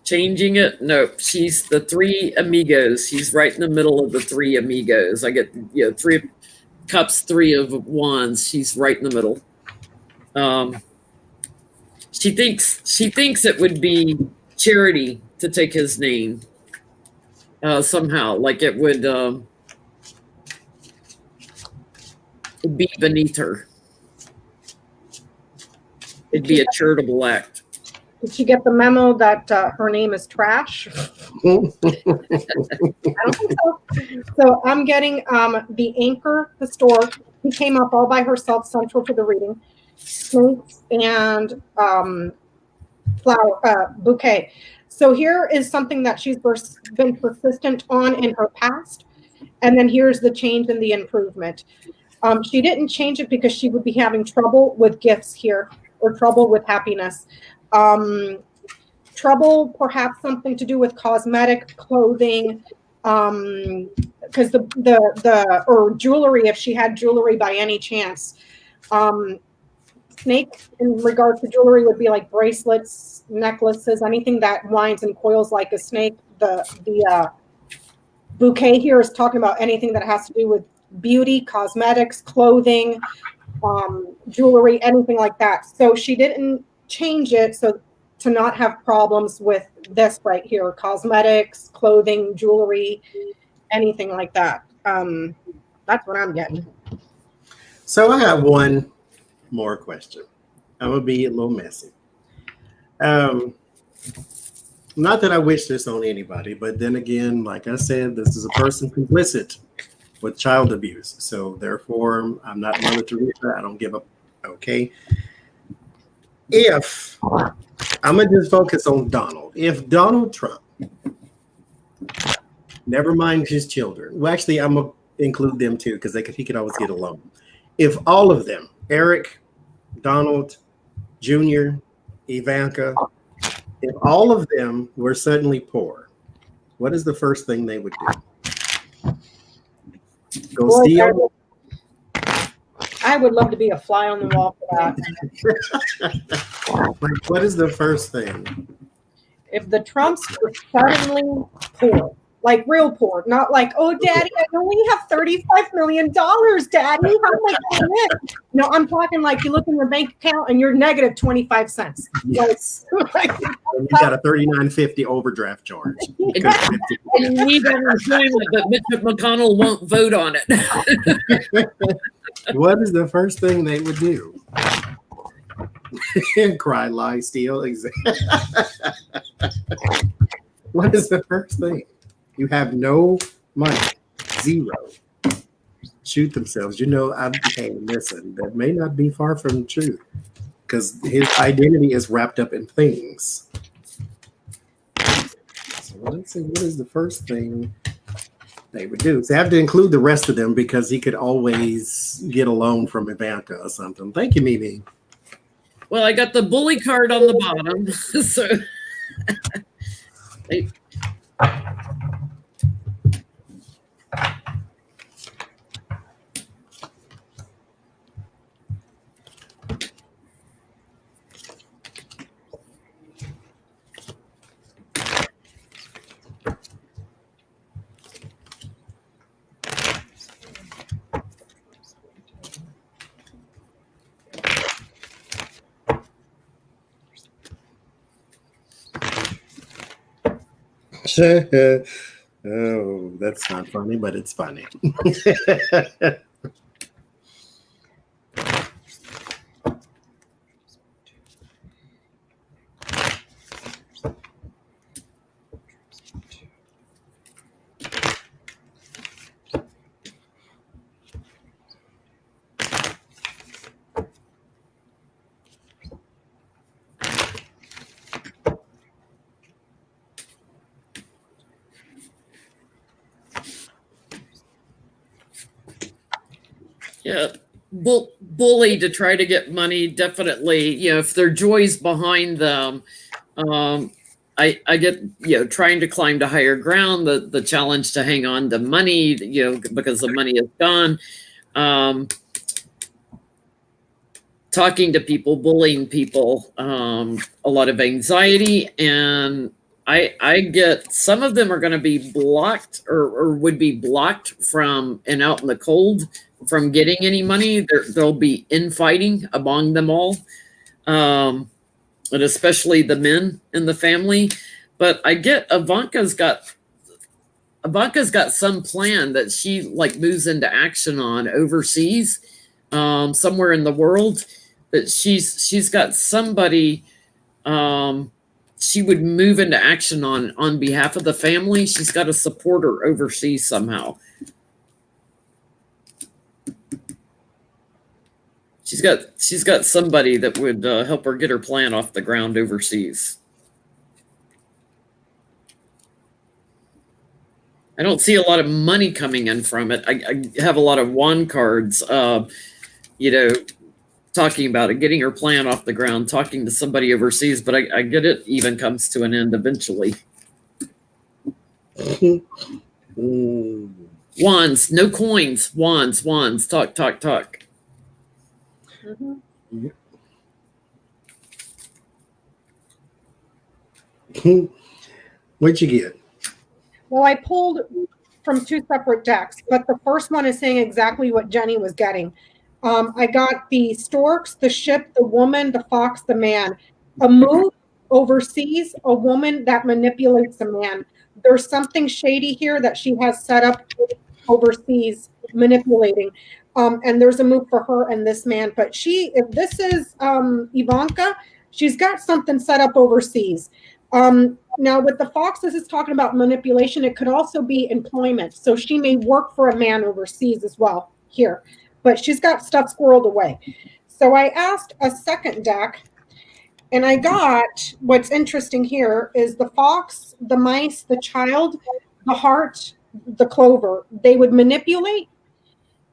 changing it. No, she's the three amigos. She's right in the middle of the three amigos. I get, Three of Cups, Three of Wands. She's right in the middle. She thinks it would be charity to take his name somehow, like it would would be beneath her. It'd be a charitable act.
Did she get the memo that her name is trash? I don't think so. So I'm getting the anchor, the store. He came up all by herself, central to the reading. Snakes and flower bouquet. So here is something that she's been persistent on in her past. And then here's the change and the improvement. She didn't change it because she would be having trouble with gifts here or trouble with happiness. Trouble, perhaps something to do with cosmetic, clothing, because or jewelry, if she had jewelry by any chance. Snake in regard to jewelry would be like bracelets, necklaces, anything that winds and coils like a snake. The bouquet here is talking about anything that has to do with beauty, cosmetics, clothing, jewelry, anything like that. So she didn't change it so to not have problems with this right here, cosmetics, clothing, jewelry, anything like that. That's what I'm getting.
So I have one more question. I'm gonna be a little messy. Not that I wish this on anybody, but then again, like I said, this is a person complicit with child abuse. So therefore, I'm not Mother Teresa. I don't give up. Okay. If I'm gonna just focus on Donald. If Donald Trump, never mind his children. Well, actually, I'm gonna include them too because he could always get a loan. If all of them, Eric, Donald, Jr., Ivanka, if all of them were suddenly poor, what is the first thing they would do? Go steal?
I would love to be a fly on the wall for that.
Like, what is the first thing?
If the Trumps were suddenly poor, like real poor, not like, oh, Daddy, I only have $35 million, Daddy. How am I going to live? No, I'm talking like you look in your bank account and you're negative 25 cents.
Yes.
Like,
You got a $39.50 overdraft charge.
And you need unemployment, but Mitch McConnell won't vote on it.
What is the first thing they would do? Cry, lie, steal. What is the first thing? You have no money, zero. Shoot themselves. Hey, listen, that may not be far from the truth because his identity is wrapped up in things. So let's see, what is the first thing they would do? So they have to include the rest of them because he could always get a loan from Ivanka or something. Thank you, Mimi.
Well, I got the bully card on the bottom. So
Oh, that's not funny, but it's funny.
yeah, bully to try to get money. Definitely, if their joy's behind them, I get, trying to climb to higher ground, the challenge to hang on to money, because the money is gone. Talking to people, bullying people, a lot of anxiety. And I get some of them are going to be blocked or would be blocked from and out in the cold from getting any money. There'll be infighting among them all. And especially the men in the family. But I get Ivanka's got some plan that she like moves into action on overseas. somewhere in the world, that she's got somebody she would move into action on behalf of the family. She's got a supporter overseas somehow. She's got somebody that would help her get her plan off the ground overseas. I don't see a lot of money coming in from it. I have a lot of wand cards, talking about it, getting her plan off the ground, talking to somebody overseas, but I get it even comes to an end eventually. Wands, no coins, wands, talk.
Mm-hmm.
What'd you get?
Well, I pulled from 2 separate decks, but the first one is saying exactly what Jenny was getting. I got the storks, the ship, the woman, the fox, the man. A move overseas, a woman that manipulates a man. There's something shady here that she has set up overseas, manipulating. And there's a move for her and this man. But if this is Ivanka, she's got something set up overseas. Now, with the fox, this is talking about manipulation. It could also be employment. So she may work for a man overseas as well here. But she's got stuff squirreled away. So I asked a second deck, and I got, what's interesting here is the fox, the mice, the child, the heart, the clover. They would manipulate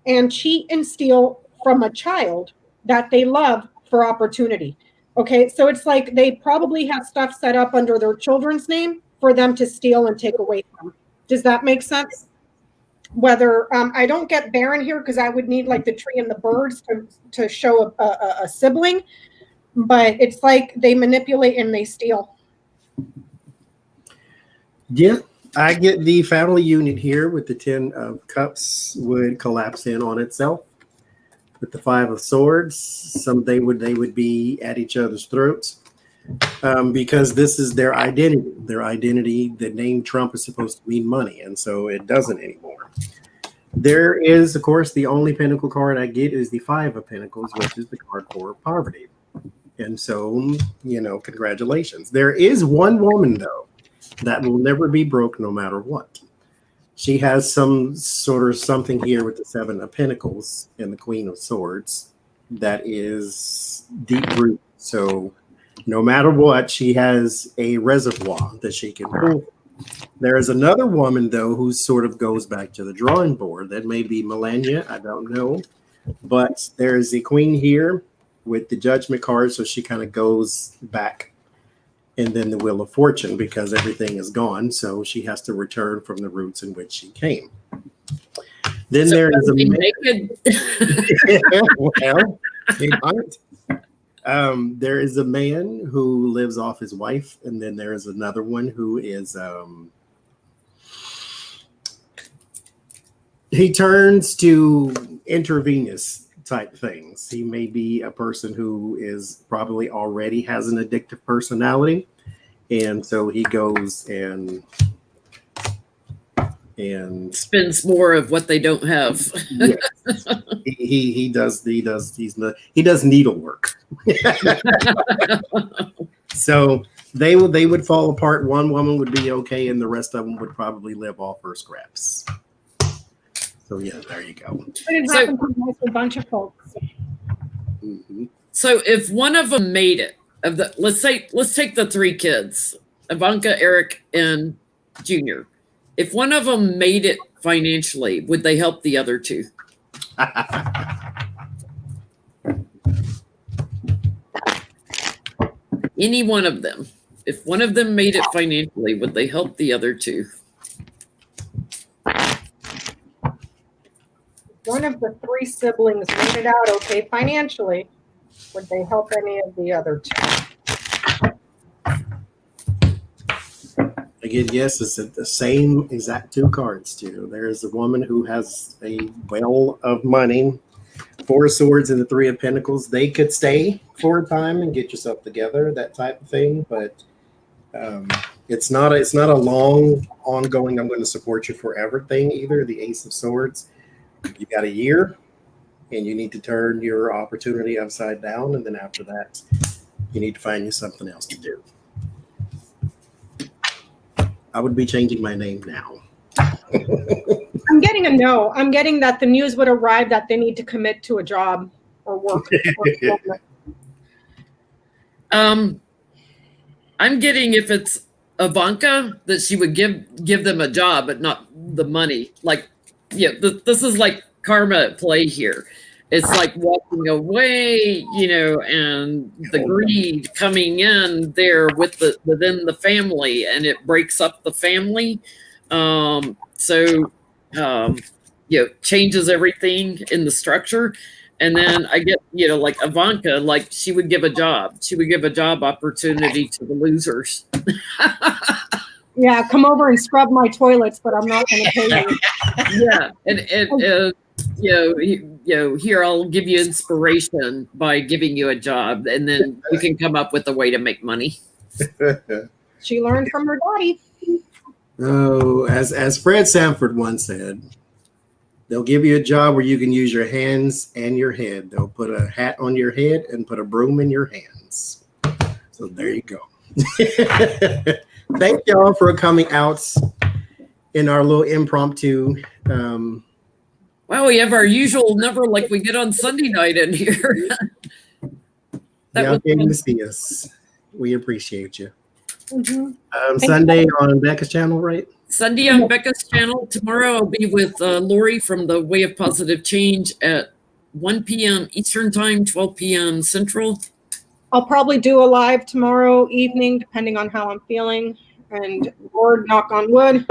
and cheat and steal from a child that they love for opportunity. Okay, so it's like they probably have stuff set up under their children's name for them to steal and take away from. Does that make sense? Whether I don't get Baron here because I would need like the tree and the birds to show a sibling, but it's like they manipulate and they steal.
Yeah, I get the family unit here with the 10 of cups would collapse in on itself. With the 5 of swords, they would be at each other's throats because this is their identity. Their identity, the name Trump is supposed to mean money, and so it doesn't anymore. There is, of course, the only Pentacle card I get is the 5 of Pentacles, which is the card for poverty. And so, congratulations. There is one woman, though, that will never be broke no matter what. She has some sort of something here with the 7 of Pentacles and the Queen of Swords that is deep root. So no matter what, she has a reservoir that she can pull. There is another woman, though, who sort of goes back to the drawing board. That may be Melania. I don't know. But there's the Queen here with the Judgment card. So she kind of goes back. And then the Wheel of Fortune, because everything is gone. So she has to return from the roots in which she came. Then so there is a man. Well, he might. There is a man who lives off his wife. And then there is another one who is, he turns to intravenous type things. He may be a person who is probably already has an addictive personality, and so he goes and
spends more of what they don't have.
Yes. he does needlework. So they would fall apart. One woman would be okay, and the rest of them would probably live off her scraps. So yeah, there you go.
But it happened to a bunch of folks.
Mm-hmm. So if one of them made it, let's take the 3 kids, Ivanka, Eric, and Junior. If one of them made it financially, would they help the other 2? Any one of them. If one of them made it financially, would they help the other 2?
One of the 3 siblings made it out okay financially. Would they help any of the other 2?
Again, yes, it's the same exact 2 cards too. There's a woman who has a well of money, 4 of swords and the 3 of pentacles. They could stay for a time and get yourself together, that type of thing. But it's not a long, ongoing, I'm going to support you forever thing either. The Ace of Swords. You got a year, and you need to turn your opportunity upside down. And then after that, you need to find you something else to do. I would be changing my name now.
I'm getting a no. I'm getting that the news would arrive that they need to commit to a job or work.
I'm getting, if it's Ivanka, that she would give them a job, but not the money. Like, yeah, this is like karma at play here. It's like walking away, and the greed coming in there within the family, and it breaks up the family. Changes everything in the structure. And then I get, like Ivanka, like she would give a job. She would give a job opportunity to the losers.
Yeah, come over and scrub my toilets, but I'm not going to pay you.
Yeah, and here I'll give you inspiration by giving you a job, and then you can come up with a way to make money.
She learned from her daddy.
Oh, as Fred Sanford once said, they'll give you a job where you can use your hands and your head. They'll put a hat on your head and put a broom in your hands. So there you go. Thank y'all for coming out in our little impromptu.
Well, we have our usual number like we get on Sunday night in here.
Y'all came to see us. We appreciate you.
Mm-hmm.
Sunday on Becca's channel, right?
Sunday on Becca's channel. Tomorrow I'll be with Lori from the Way of Positive Change at 1 p.m. Eastern Time, 12 p.m. Central.
I'll probably do a live tomorrow evening, depending on how I'm feeling. And Lord, knock on wood,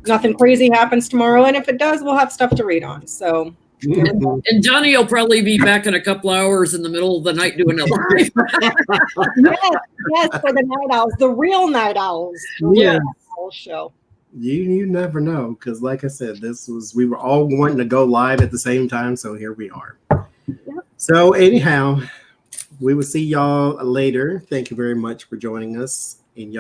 nothing crazy happens tomorrow. And if it does, we'll have stuff to read on. So,
and Johnny will probably be back in a couple hours in the middle of the night doing a live.
yes, for the night owls, the real night owls. The real owl show.
You never know, because like I said, we were all wanting to go live at the same time, so here we are.
Yep.
So anyhow, we will see y'all later. Thank you very much for joining us, and y'all